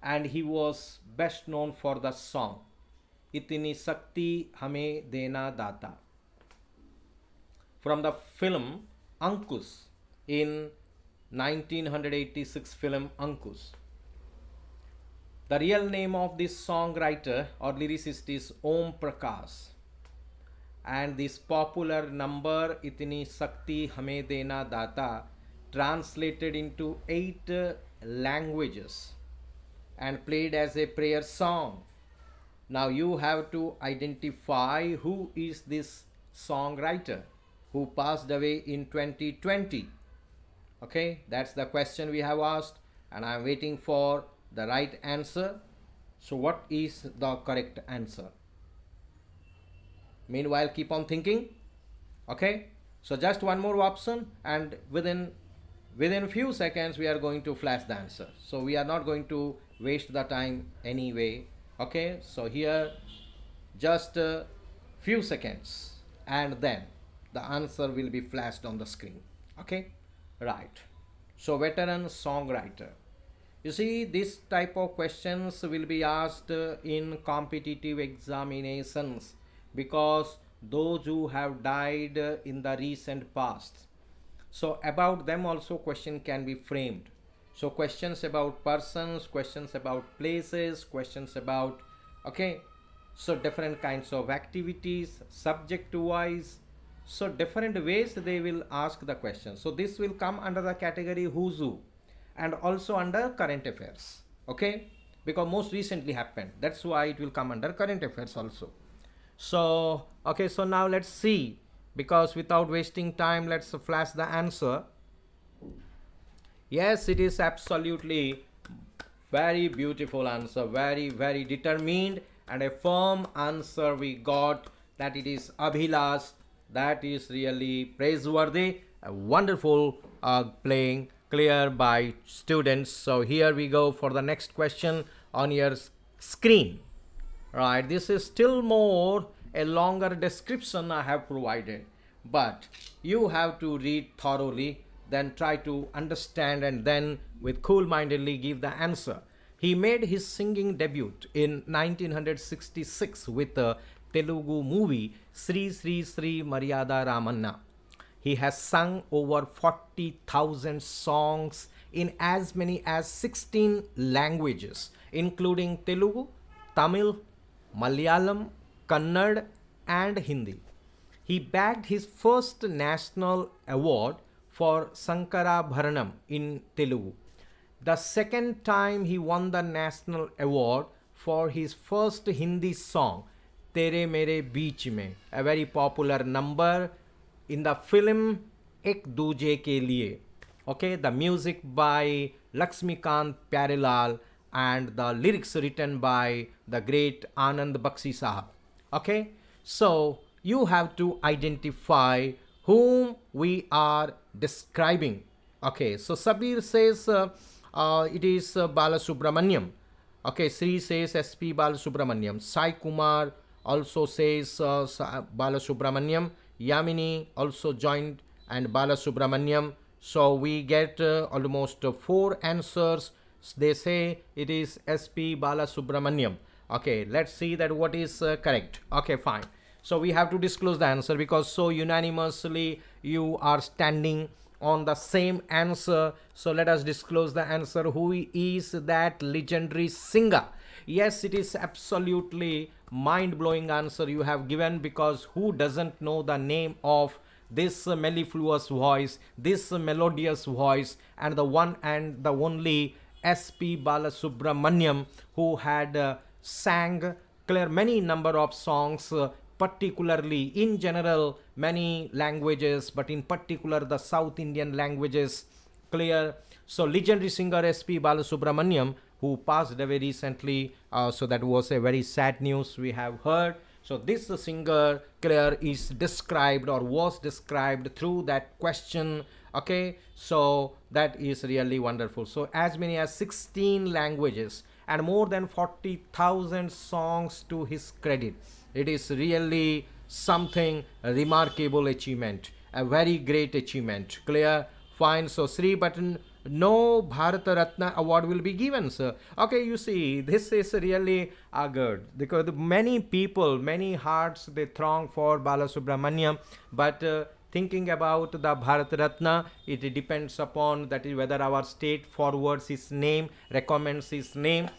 and he was best known for the song Itni Sakti Hame Dena Data from the film Ankush, in 1986 film Ankush. The real name of this songwriter or lyricist is Om Prakash, and this popular number Itni Sakti Hame Dena Data translated into 8 languages and played as a prayer song. Now you have to identify who is this songwriter who passed away in 2020. Okay, that's the question we have asked, and I am waiting for the right answer. So what is the correct answer? Meanwhile, keep on thinking. Okay, so just one more option, and within few seconds we are going to flash the answer. So we are not going to waste the time anyway. Okay, so here just a few seconds, and then the answer will be flashed on the screen. Okay, right. So veteran songwriter. You see, this type of questions will be asked in competitive examinations, because those who have died in the recent past, so about them also question can be framed. So questions about persons, questions about places, questions about, okay, so different kinds of activities, subject wise, so different ways they will ask the question. So this will come under the category who's who, and also under current affairs. Okay, because most recently happened, that's why it will come under current affairs also. So okay, so now let's see, because without wasting time, let's flash the answer. Yes, it is absolutely very beautiful answer, very determined and a firm answer we got, that it is Abhilash. That is really praiseworthy, a wonderful playing, clear by students. So here we go for the next question on your screen. Right, this is still more a longer description I have provided, but you have to read thoroughly, then try to understand, and then with cool-mindedly give the answer. He made his singing debut in 1966 with the Telugu movie Sri Sri Sri Maryada Ramanna. He has sung over 40,000 songs in as many as 16 languages, including Telugu, Tamil, Malayalam, Kannada, and Hindi. He bagged his first national award for Sankarabharanam in Telugu. The second time he won the national award for his first Hindi song, Tere Mere Beech Mein, a very popular number in the film एक दूजे के लिए. Okay, the music by Laxmikant Pyarelal and the lyrics written by the great Anand Bakshi Sahab. Okay, so you have to identify whom we are describing. Okay, so Sabir says it is Balasubramaniam. Okay, Sri says SP Balasubramaniam. Sai Kumar also says Balasubramaniam. Yamini also joined and Balasubramaniam. So we get almost 4 answers. They say it is SP Balasubramaniam. Okay, let's see that what is correct. Okay, fine. So we have to disclose the answer because so unanimously you are standing on the same answer. So let us disclose the answer. Who is that legendary singer? Yes, it is absolutely mind-blowing answer you have given, because who doesn't know the name of this mellifluous voice, this melodious voice, and the one and the only SP Balasubramaniam, who had sang clear many number of songs, particularly in general many languages, but in particular the South Indian languages, clear. So legendary singer SP Balasubramaniam, who passed away recently, so that was a very sad news we have heard. So this singer clear is described or was described through that question. Okay, so that is really wonderful. So as many as 16 languages and more than 40,000 songs to his credit. It is really something remarkable achievement, a very great achievement. Clear? Fine. So Sri Button, no Bharata Ratna award will be given, sir. Okay, you see, this is really good, because many people, many hearts, they throng for Balasubramaniam, but thinking about the Bharat Ratna, it depends upon that is whether our state forwards his name, recommends his name,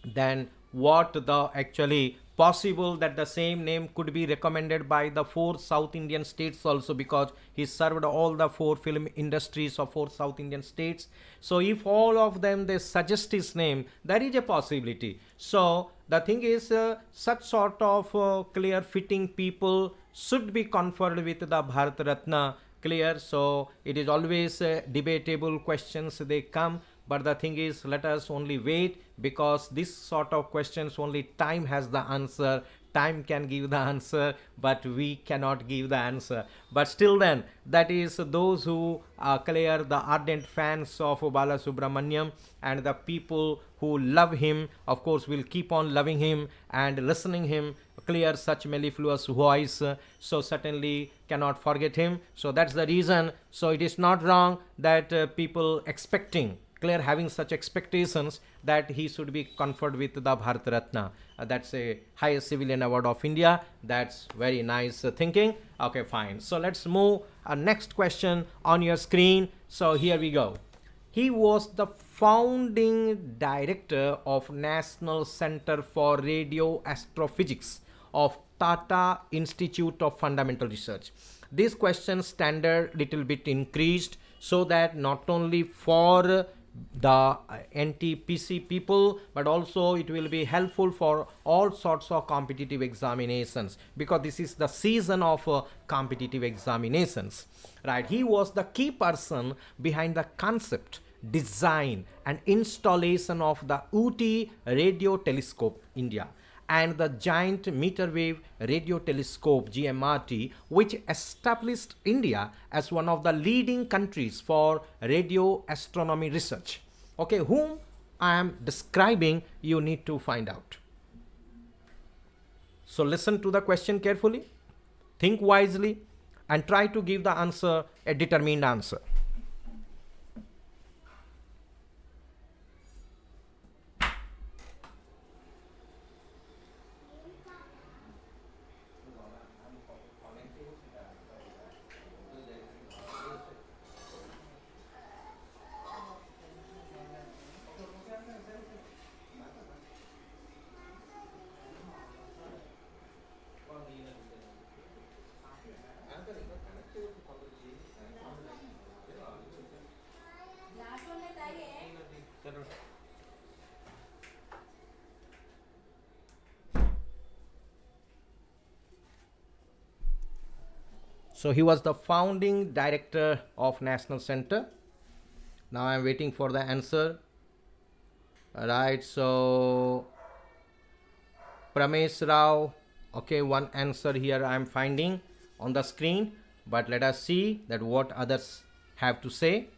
then what the actually possible that the same name could be recommended by the 4 South Indian states also, because he served all the 4 film industries of 4 South Indian states. So if all of them they suggest his name, there is a possibility. So the thing is such sort of clear fitting people should be conferred with the Bharat Ratna. Clear? So it is always debatable questions they come. But the thing is, let us only wait, because this sort of questions only time has the answer. Time can give the answer, but we cannot give the answer. But still then, that is those who clear the ardent fans of Balasubramaniam, and the people who love him, of course, will keep on loving him and listening him, clear such mellifluous voice. So certainly cannot forget him. So that's the reason. So it is not wrong that people expecting, clear having such expectations that he should be conferred with the Bharat Ratna. That's a highest civilian award of India. That's very nice thinking. Okay, fine. So let's move next question on your screen. So here we go. He was the founding director of National Center for Radio Astrophysics of Tata Institute of Fundamental Research. This question standard little bit increased, so that not only for the NTPC people, but also it will be helpful for all sorts of competitive examinations, because this is the season of competitive examinations, right? He was the key person behind the concept, design and installation of the Ooty Radio Telescope, India, and the giant Metrewave Radio Telescope GMRT, which established India as one of the leading countries for radio astronomy research. Okay, whom I am describing, you need to find out. So listen to the question carefully, think wisely, and try to give the answer a determined answer. So he was the founding director of National Center. Now I am waiting for the answer. Right, so Pramesh Rao. Okay, one answer here I am finding on the screen, but let us see that what others have to say.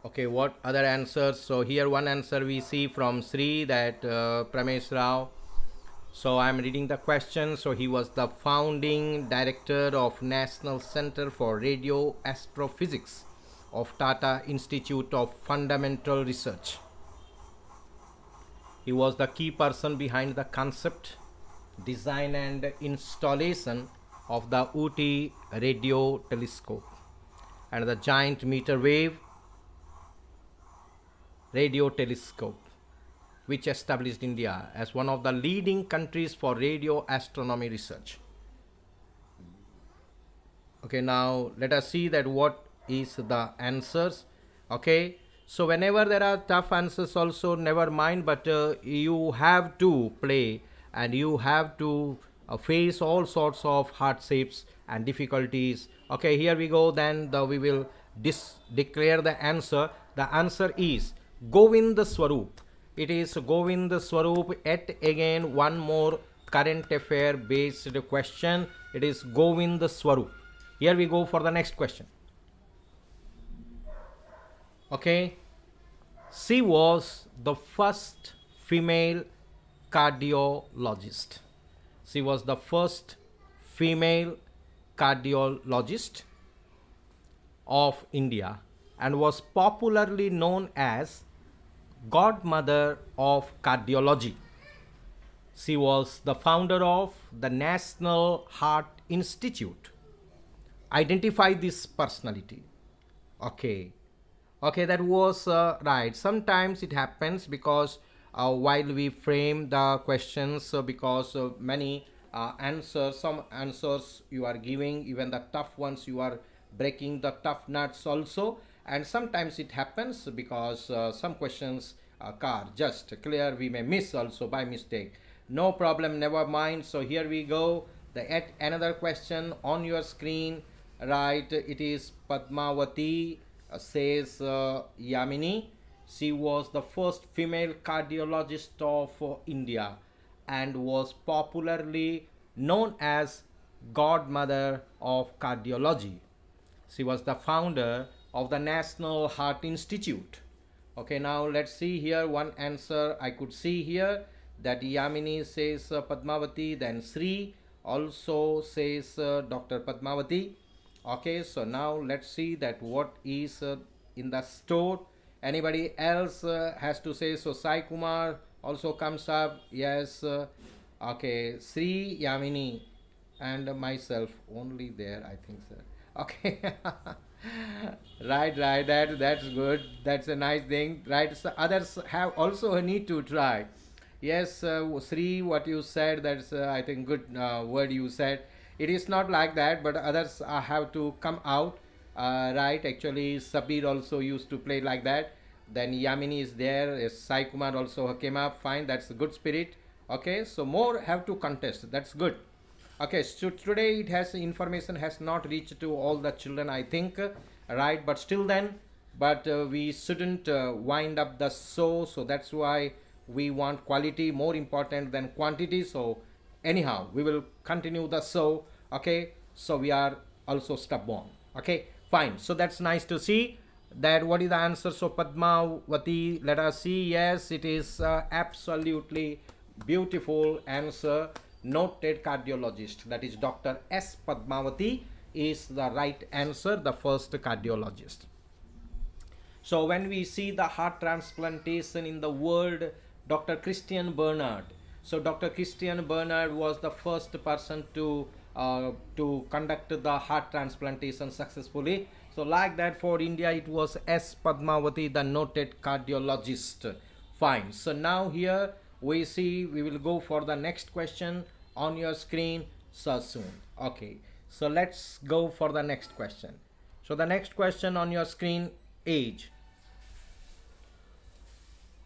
Okay, what other answers? So here one answer we see from Sri, that Pramesh Rao. So I am reading the question. So he was the founding director of National Center for Radio Astrophysics of Tata Institute of Fundamental Research. He was the key person behind the concept, design and installation of the Ooty Radio Telescope and the giant Metrewave Radio Telescope, which established India as one of the leading countries for radio astronomy research. Okay, now let us see that what is the answers. Okay, so whenever there are tough answers also, never mind, but you have to play and you have to face all sorts of hardships and difficulties. Okay, here we go, then we will declare the answer. The answer is Govind Swarup. It is Govind Swarup. Yet again one more current affair based question. It is Govind Swarup. Here we go for the next question. Okay, she was the first female cardiologist. She was the first female cardiologist of India and was popularly known as Godmother of Cardiology. She was the founder of the National Heart Institute. Identify this personality. Okay, that was right. Sometimes it happens because while we frame the questions, because many answers, some answers you are giving, even the tough ones, you are breaking the tough nuts also. And sometimes it happens because some questions are just clear, we may miss also by mistake. No problem, never mind. So here we go. Yet another question on your screen. Right, it is Padmavati, says Yamini. She was the first female cardiologist of India and was popularly known as Godmother of Cardiology. She was the founder of the National Heart Institute. Okay, now let's see here one answer I could see here, that Yamini says Padmavati, then Sri also says Dr. Padmavati. Okay, so now let's see that what is in the store. Anybody else has to say? So Sai Kumar also comes up. Yes. Okay, Sri, Yamini and myself only there, I think, sir. Okay. right, that's good, that's a nice thing, right? So others have also a need to try. Yes, Sri, what you said, that's I think good word you said. It is not like that, but others have to come out, right? Actually Sabir also used to play like that. Then Yamini is there. Yes, Sai Kumar also came up. Fine, that's a good spirit. Okay, so more have to contest, that's good. Okay, so today it has information has not reached to all the children, I think, right? But still then, but we shouldn't wind up the show, so that's why we want quality more important than quantity. So anyhow, we will continue the show. Okay, so we are also stubborn. Okay, fine. So that's nice to see that what is the answer. So Padmavati, let us see. Yes, it is absolutely beautiful answer. Noted cardiologist, that is Dr. S. Padmavati is the right answer, the first cardiologist. So when we see the heart transplantation in the world, Dr. Christian Barnard. So Dr. Christian Barnard was the first person to conduct the heart transplantation successfully. So like that, for India it was S. Padmavati, the noted cardiologist. Fine. So now here we see, we will go for the next question on your screen so soon. Okay, so let's go for the next question. So the next question on your screen, age.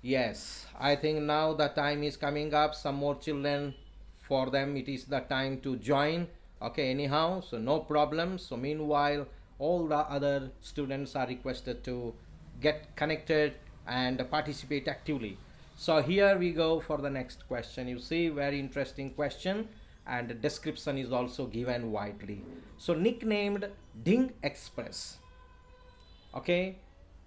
Yes, I think now the time is coming up. Some more children, for them it is the time to join. Okay, anyhow, so no problem. So meanwhile, all the other students are requested to get connected and participate actively. So here we go for the next question. You see, very interesting question, and the description is also given widely. So nicknamed Ding Express. Okay,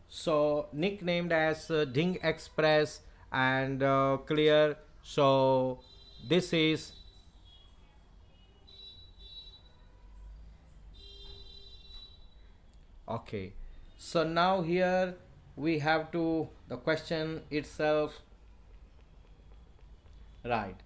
so nicknamed as Ding Express and clear. So this is okay. So now here we have to the question itself, right?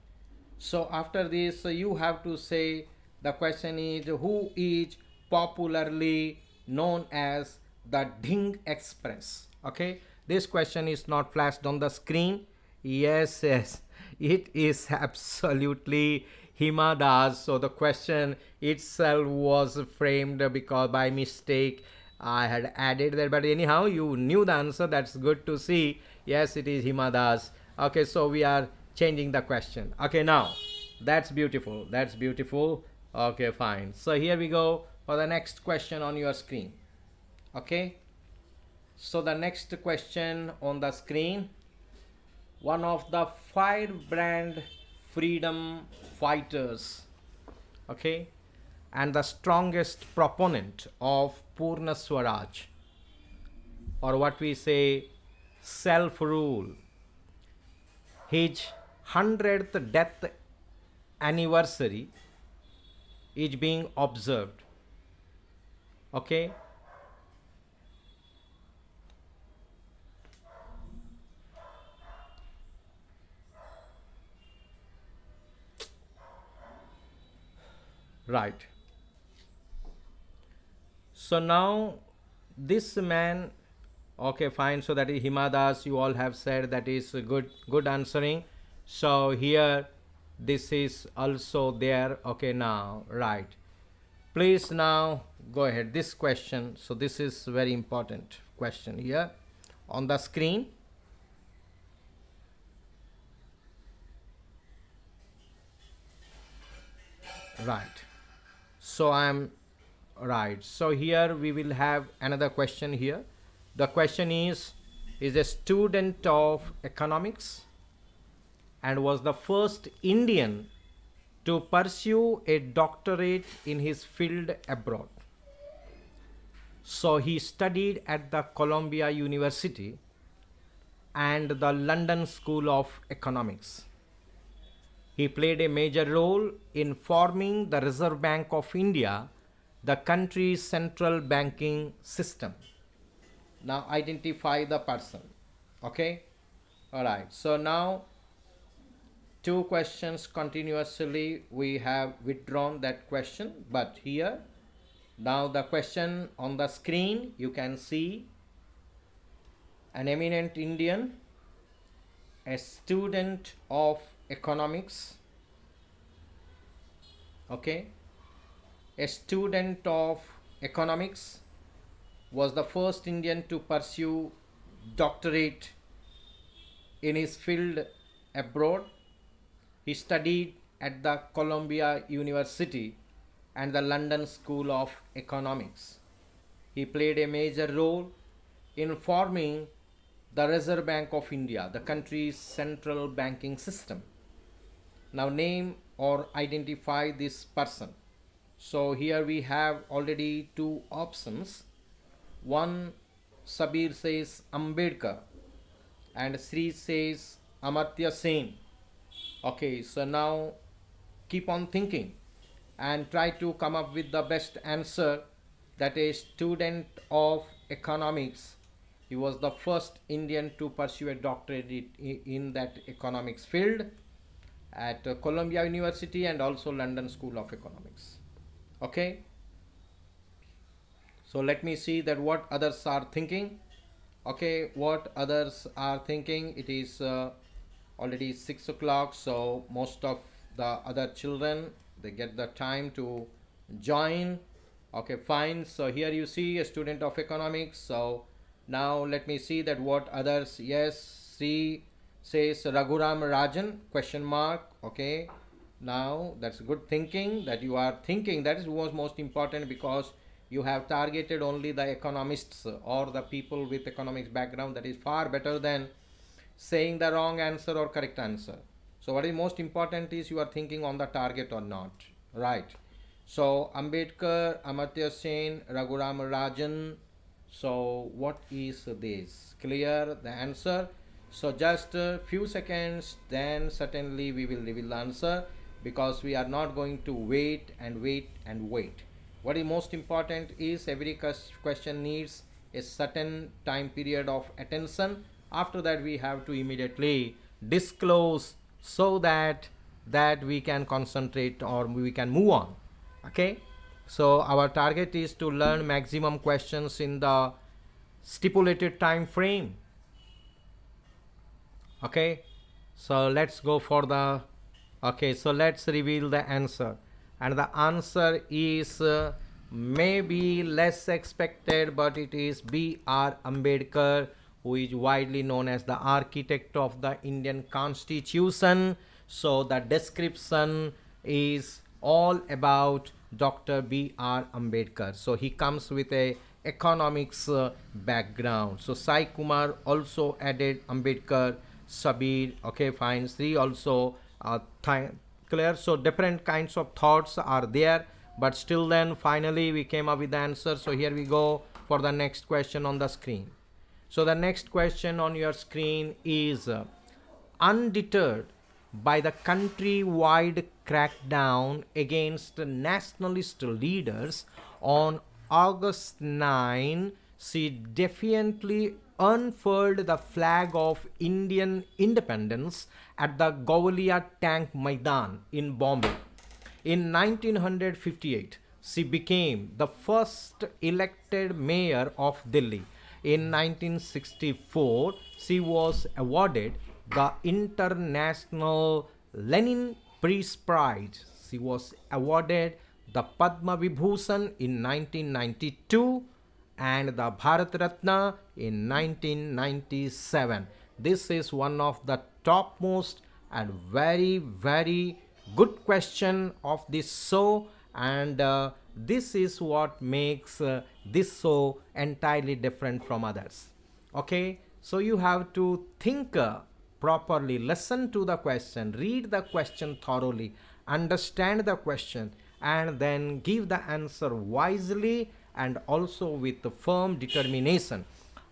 So after this you have to say the question is who is popularly known as the Ding Express. Okay, this question is not flashed on the screen. Yes, yes, it is absolutely Hima Das. So the question itself was framed because by mistake I had added that, but anyhow you knew the answer. That's good to see. Yes, it is Hima Das. Okay, so we are changing the question. Okay, now that's beautiful. That's beautiful. Okay, fine. So here we go for the next question on your screen. Okay, so the next question on the screen, one of the firebrand freedom fighters, okay, and the strongest proponent of purna Swaraj, or what we say self-rule. His 100th death anniversary is being observed. Okay, right. So now this man, okay, fine. So that is Hima Das. You all have said that is good answering. So here this is also there. Okay, now right. Please now go ahead. This question. So this is very important question here on the screen. Right. So I'm right. So here we will have another question here. The question is a student of economics and was the first Indian to pursue a doctorate in his field abroad. So he studied at the Columbia University and the London School of Economics. He played a major role in forming the Reserve Bank of India, the country's central banking system. Now identify the person. Okay, all right. So now two questions continuously, we have withdrawn that question, but here now the question on the screen you can see an eminent Indian, a student of economics, okay, a student of economics, was the first Indian to pursue doctorate in his field abroad. He studied at the Columbia University and the London School of Economics. He played a major role in forming the Reserve Bank of India, the country's central banking system. Now name or identify this person. So here we have already two options. One, Sabir says Ambedkar and Sri says Amartya Sen. Okay, so now keep on thinking and try to come up with the best answer. That a student of economics. He was the first Indian to pursue a doctorate in that economics field at Columbia University and also London School of Economics. Okay, so let me see that what others are thinking. Okay, what others are thinking. It is already 6 o'clock, so most of the other children, they get the time to join. Okay, fine. So here you see a student of economics. So now let me see that what others. Yes, see, says Raghuram Rajan, question mark. Okay, now that's good thinking that you are thinking. That is was most important, because you have targeted only the economists or the people with economics background. That is far better than saying the wrong answer or correct answer. So what is most important is you are thinking on the target or not, right? So Ambedkar, Amartya Sen, Raghuram Rajan. So what is this? Clear the answer? So just a few seconds, then certainly we will reveal the answer, because we are not going to wait and wait and wait. What is most important is every question needs a certain time period of attention. After that we have to immediately disclose, so that we can concentrate or we can move on. Okay, so our target is to learn maximum questions in the stipulated time frame. Okay, so let's go for the, okay, so let's reveal the answer, and the answer is maybe less expected, but it is B.R. Ambedkar, who is widely known as the architect of the Indian Constitution. So the description is all about Dr. B.R. Ambedkar. So he comes with a economics background. So Sai Kumar also added Ambedkar, Sabir, okay, fine, Sri also clear. So different kinds of thoughts are there, but still then finally we came up with the answer. So here we go for the next question on the screen. So the next question on your screen is undeterred by the country-wide crackdown against nationalist leaders on August 9, she defiantly unfurled the flag of Indian independence at the Gavalia Tank Maidan in Bombay. In 1958, she became the first elected mayor of Delhi. In 1964, she was awarded the International Lenin Peace Prize. She was awarded the Padma Vibhushan in 1992 and the Bharat Ratna in 1997. This is one of the topmost and very, very good question of this show, and this is what makes this show entirely different from others. Okay, so you have to think properly, listen to the question, read the question thoroughly, understand the question, and then give the answer wisely and also with firm determination.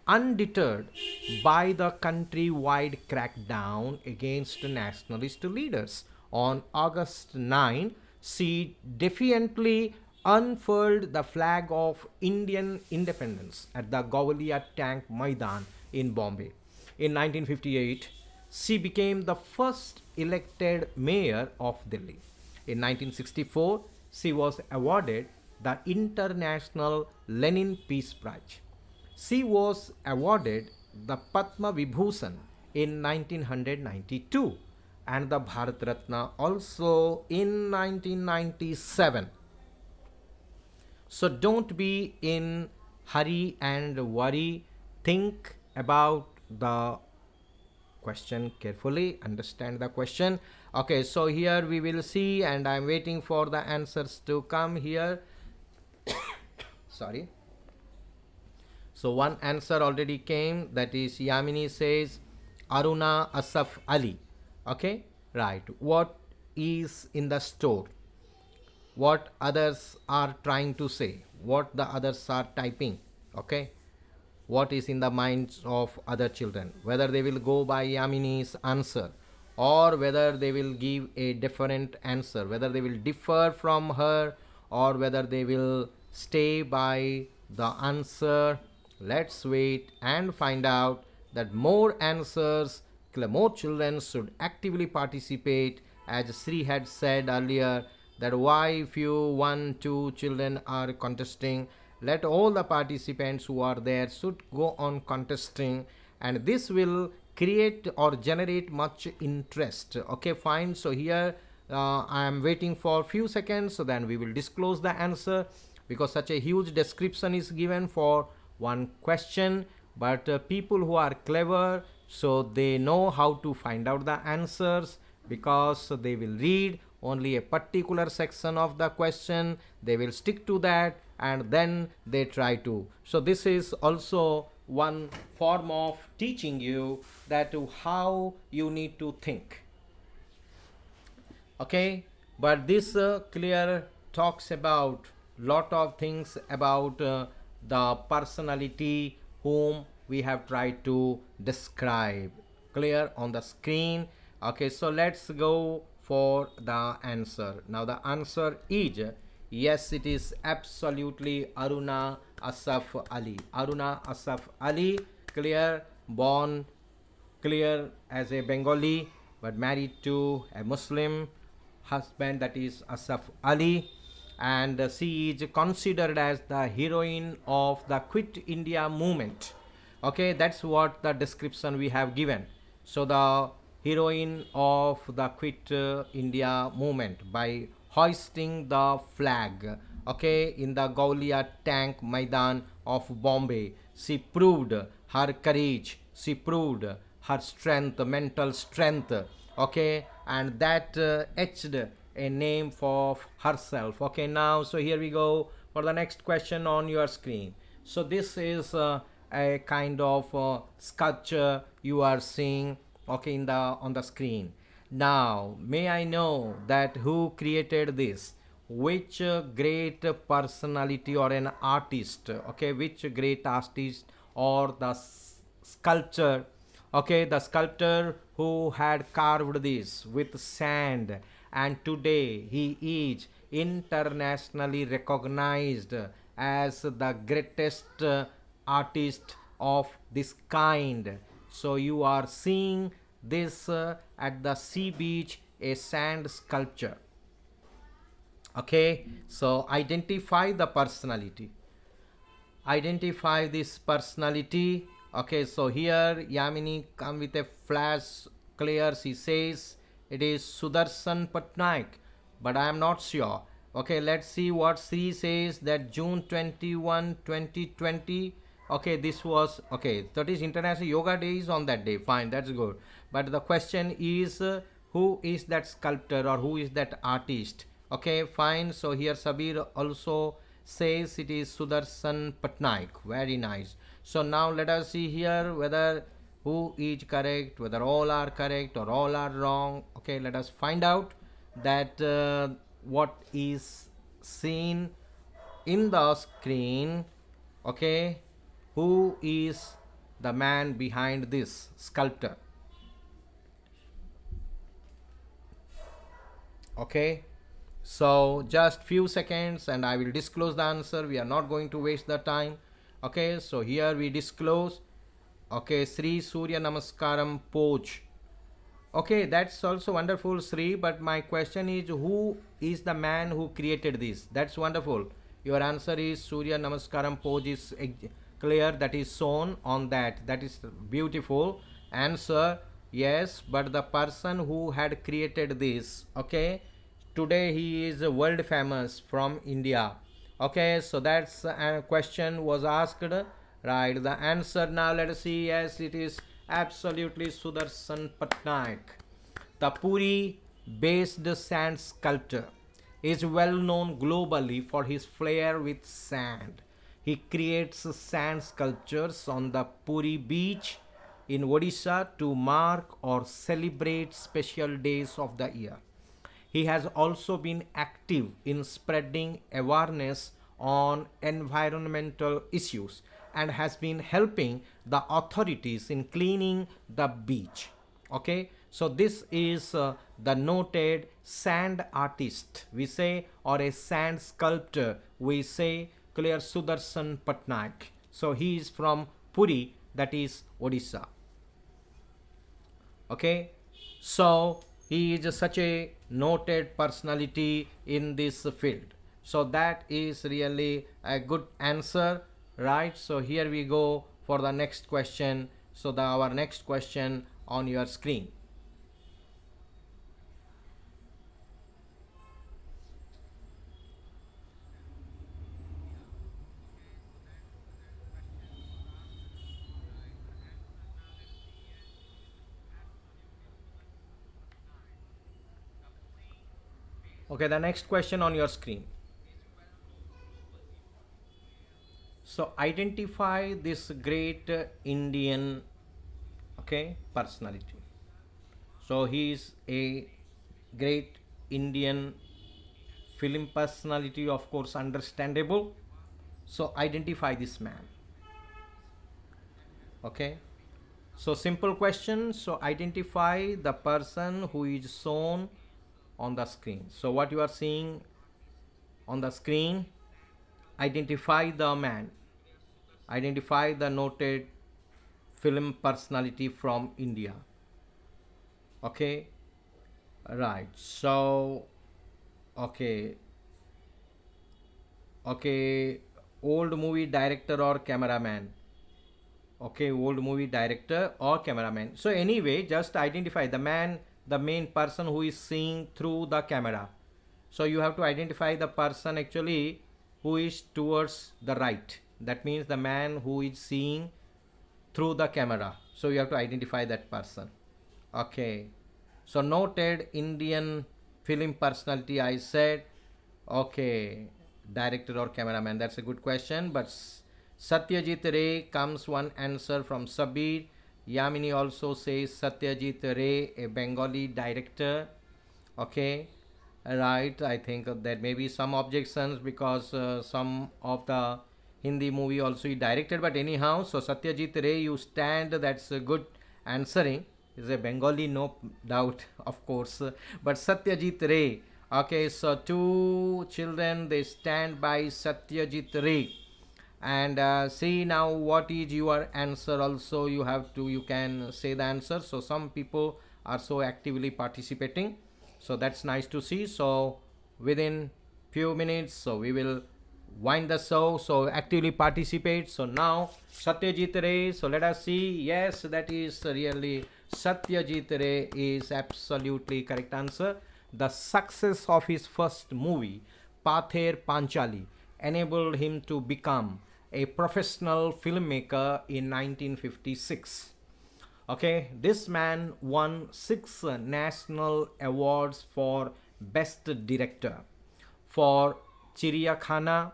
Undeterred by the country-wide crackdown against nationalist leaders on August 9, she defiantly unfurled the flag of Indian independence at the Gavalia Tank Maidan in Bombay. In 1958, she became the first elected mayor of Delhi. In 1964, she was awarded the International Lenin Peace Prize. She was awarded the Padma Vibhushan in 1992 and the Bharat Ratna also in 1997. So don't be in hurry and worry. Think about the question carefully, understand the question. Okay, so here we will see, and I'm waiting for the answers to come here. Sorry. So one answer already came, that is Yamini says Aruna Asaf Ali. Okay, right. What is in the store? What others are trying to say? What the others are typing? Okay, what is in the minds of other children? Whether they will go by Yamini's answer or whether they will give a different answer, whether they will differ from her or whether they will stay by the answer. Let's wait and find out that more answers, more children should actively participate. As Sri had said earlier, that why if you 1, 2 children are contesting, let all the participants who are there should go on contesting, and this will create or generate much interest. Okay, fine. So here I am waiting for few seconds, so then we will disclose the answer, because such a huge description is given for one question. But people who are clever, so they know how to find out the answers, because they will read only a particular section of the question, they will stick to that, and then they try to. So this is also one form of teaching you that how you need to think. Okay, but this clear talks about lot of things about the personality whom we have tried to describe clear on the screen. Okay, so let's go for the answer. Now the answer is yes, it is absolutely Aruna Asaf Ali. Aruna Asaf Ali, clear, born clear as a Bengali, but married to a Muslim husband, that is Asaf Ali, and she is considered as the heroine of the Quit India movement. Okay, that's what the description we have given. So the heroine of the Quit India movement by hoisting the flag, okay, in the Gaulia tank Maidan of Bombay. She proved her courage, she proved her strength, mental strength, okay, and that etched a name for herself. Okay, now so here we go for the next question on your screen. So this is a kind of sculpture you are seeing, okay, in the on the screen. Now may I know that who created this, which great personality or an artist, okay, which great artist or the sculpture, okay, the sculptor who had carved this with sand, and today he is internationally recognized as the greatest artist of this kind. So you are seeing this at the sea beach, a sand sculpture. Okay, so identify the personality, identify this personality. Okay, so here Yamini come with a flash clear, she says it is Sudarshan Patnaik, but I am not sure. Okay, let's see what she says, that June 21 2020. Okay, this was, okay, that is International Yoga Day is on that day, fine, that's good. But the question is who is that sculptor or who is that artist? Okay, fine. So here Sabir also says it is Sudarshan Patnaik. Very nice. So now let us see here whether who is correct, whether all are correct or all are wrong. Okay, let us find out that what is seen in the screen. Okay, who is the man behind this sculptor? Okay, so just few seconds and I will disclose the answer. We are not going to waste the time. Okay, so here we disclose. Okay, Sri Surya Namaskaram pose. Okay, that's also wonderful, Sri, but my question is who is the man who created this? That's wonderful. Your answer is Surya Namaskaram pose is clear, that is shown on that. That is beautiful answer. Yes, but the person who had created this, okay, today he is world famous from India. Okay, so that's a question was asked, right? The answer now let us see. Yes, it is absolutely Sudarshan Patnaik. The Puri based sand sculptor is well known globally for his flair with sand. He creates sand sculptures on the Puri beach in Odisha to mark or celebrate special days of the year. He has also been active in spreading awareness on environmental issues and has been helping the authorities in cleaning the beach. Okay, so this is the noted sand artist, we say, or a sand sculptor, we say, clear, Sudarshan Patnaik. So he is from Puri, that is Odisha. Okay, so he is such a noted personality in this field. So that is really a good answer, right? So here we go for the next question. So our next question on your screen. Okay, the next question on your screen. So identify this great Indian, okay, personality. So he is a great Indian film personality, of course, understandable. So identify this man. Okay. So simple question. So identify the person who is shown on the screen. So what you are seeing on the screen, identify the man. Identify the noted film personality from India. Okay. Right. So okay. Okay. Old movie director or cameraman. Okay, old movie director or cameraman. So anyway, just identify the man, the main person who is seeing through the camera. So you have to identify the person actually who is towards the right. That means the man who is seeing through the camera. So you have to identify that person. Okay. So noted Indian film personality, I said. Okay, director or cameraman. That's a good question. But Satyajit Ray comes one answer from Sabir. Yamini also says Satyajit Ray, a Bengali director. Okay, right. I think there may be some objections because some of the Hindi movie also he directed. But anyhow, so Satyajit Ray, you stand. That's a good answering. Is a Bengali, no doubt, of course. But Satyajit Ray. Okay, so two children, they stand by Satyajit Ray. And see now what is your answer also. You can say the answer. So some people are so actively participating. So that's nice to see. So within few minutes, so we will wind the show. So actively participate. So now Satyajit Ray. So let us see. Yes, that is really Satyajit Ray is absolutely correct answer. The success of his first movie, Pather Panchali, enabled him to become a professional filmmaker in 1956. Okay, this man won 6 national awards for Best Director for Chiriyakhana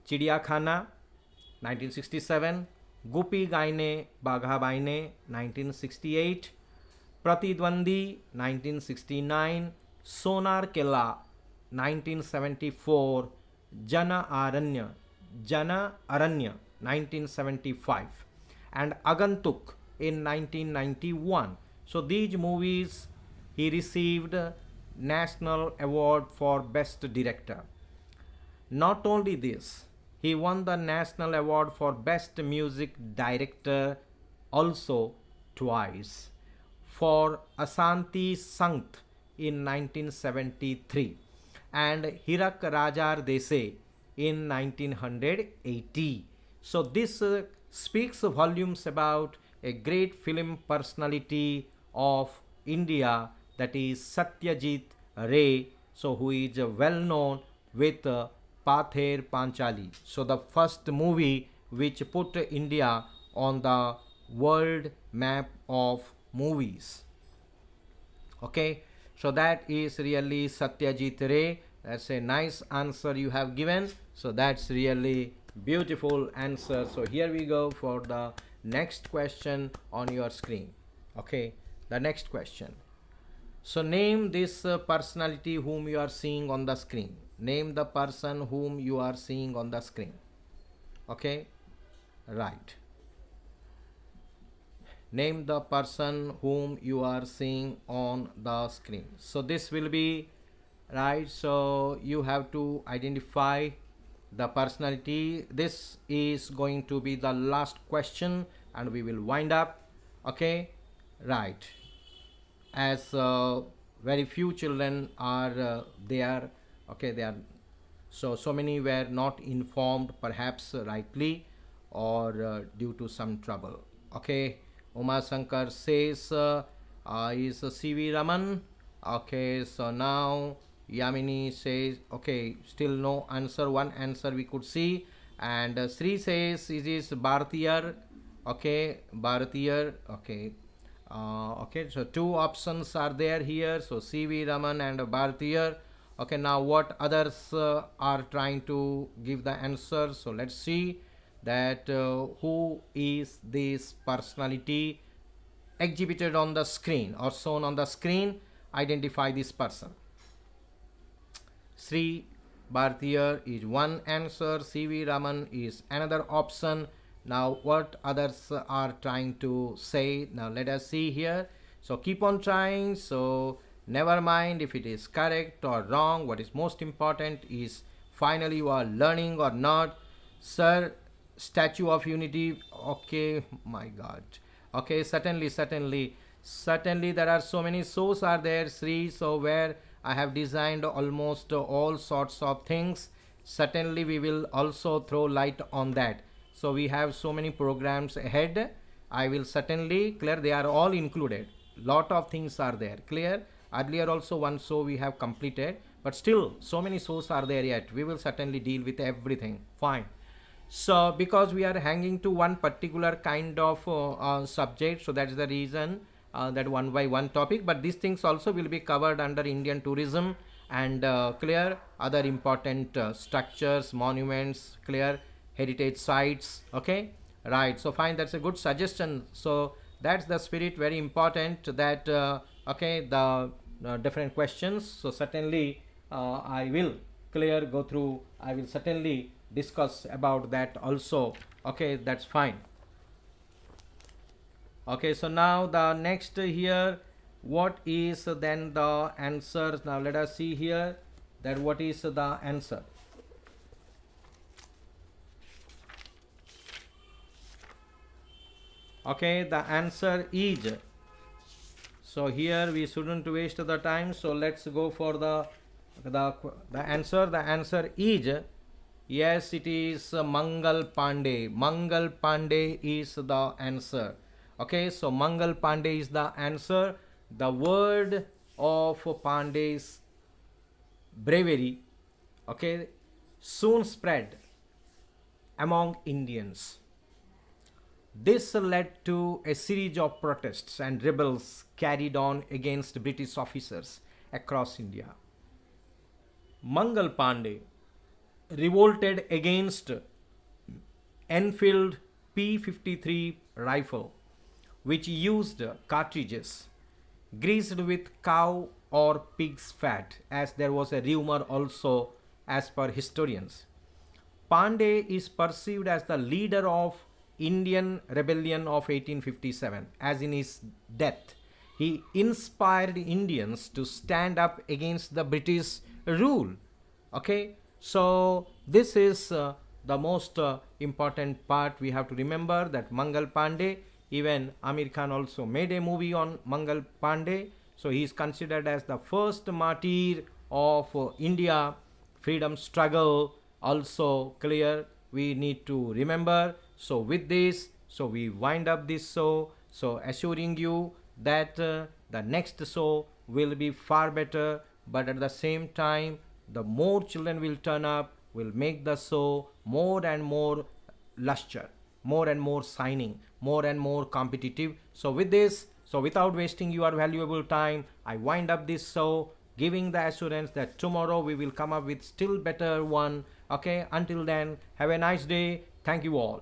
1967, Gupi Gaine Bagha Baine 1968, Pratidwandi 1969, Sonar Kella 1974, Jana Aranya 1975, and Agantuk in 1991. So these movies he received National Award for Best Director. Not only this, he won the National Award for Best Music Director also twice for Asanti Sankt in 1973 and Hirak Rajar Dese in 1980. So this speaks volumes about a great film personality of India, that is Satyajit Ray, so who is well known with Pather Panchali. So the first movie which put India on the world map of movies. Okay, so that is really Satyajit Ray. That's a nice answer you have given. So that's really beautiful answer. So here we go for the next question on your screen. Okay, the next question. So name this personality whom you are seeing on the screen. Name the person whom you are seeing on the screen. Okay, right. Name the person whom you are seeing on the screen. So this will be right. So you have to identify the personality. This is going to be the last question and we will wind up. Okay, right. As very few children are there. Okay, they are so many were not informed, perhaps rightly or due to some trouble. Okay, Uma Shankar says is C.V. Raman. Okay, so now Yamini says, okay, still no answer. One answer we could see. And Sri says it is Bharatiyar. Okay, Bharatiyar. Okay. Okay, so two options are there here. So C.V. Raman and Bharatiyar. Okay, now what others are trying to give the answer. So let's see that who is this personality exhibited on the screen or shown on the screen. Identify this person. Sri Bhartiya is one answer, CV Raman is another option. Now what others are trying to say, now let us see here. So keep on trying. So never mind if it is correct or wrong. What is most important is finally you are learning or not. Sir, Statue of Unity, okay, my god, okay, certainly there are so many shows are there, Sri, so where I have designed almost all sorts of things. Certainly we will also throw light on that. So we have so many programs ahead. I will certainly clear, they are all included, lot of things are there, clear. Earlier also one show we have completed, but still so many shows are there yet. We will certainly deal with everything, fine. So because we are hanging to one particular kind of subject, so that's the reason that one by one topic, but these things also will be covered under Indian tourism and clear other important structures, monuments, clear heritage sites. Okay, right, so fine, that's a good suggestion. So that's the spirit, very important that okay, the different questions. So certainly I will clear go through, I will certainly discuss about that also. Okay, that's fine. Okay, so now the next here, what is then the answer? Now let us see here that what is the answer. Okay, the answer is, so here we shouldn't waste the time, so let's go for the answer. The answer is, yes, it is Mangal Pandey. Mangal Pandey is the answer. Okay, so Mangal Pandey is the answer. The word of Pandey's bravery, okay, soon spread among Indians. This led to a series of protests and rebels carried on against British officers across India. Mangal Pandey revolted against Enfield P53 rifle, which used cartridges greased with cow or pig's fat, as there was a rumor also as per historians. Pandey is perceived as the leader of Indian rebellion of 1857. As in his death, he inspired Indians to stand up against the British rule. Okay, so this is the most important part we have to remember, that Mangal Pandey, even Amir Khan also made a movie on Mangal Pandey. So he is considered as the first martyr of India freedom struggle, also clear, we need to remember. So with this, so we wind up this show, so assuring you that the next show will be far better, but at the same time the more children will turn up, will make the show more and more luster, more and more shining, more and more competitive. So with this, so without wasting your valuable time, I wind up this show, giving the assurance that tomorrow we will come up with still better one. Okay, until then, have a nice day. Thank you all.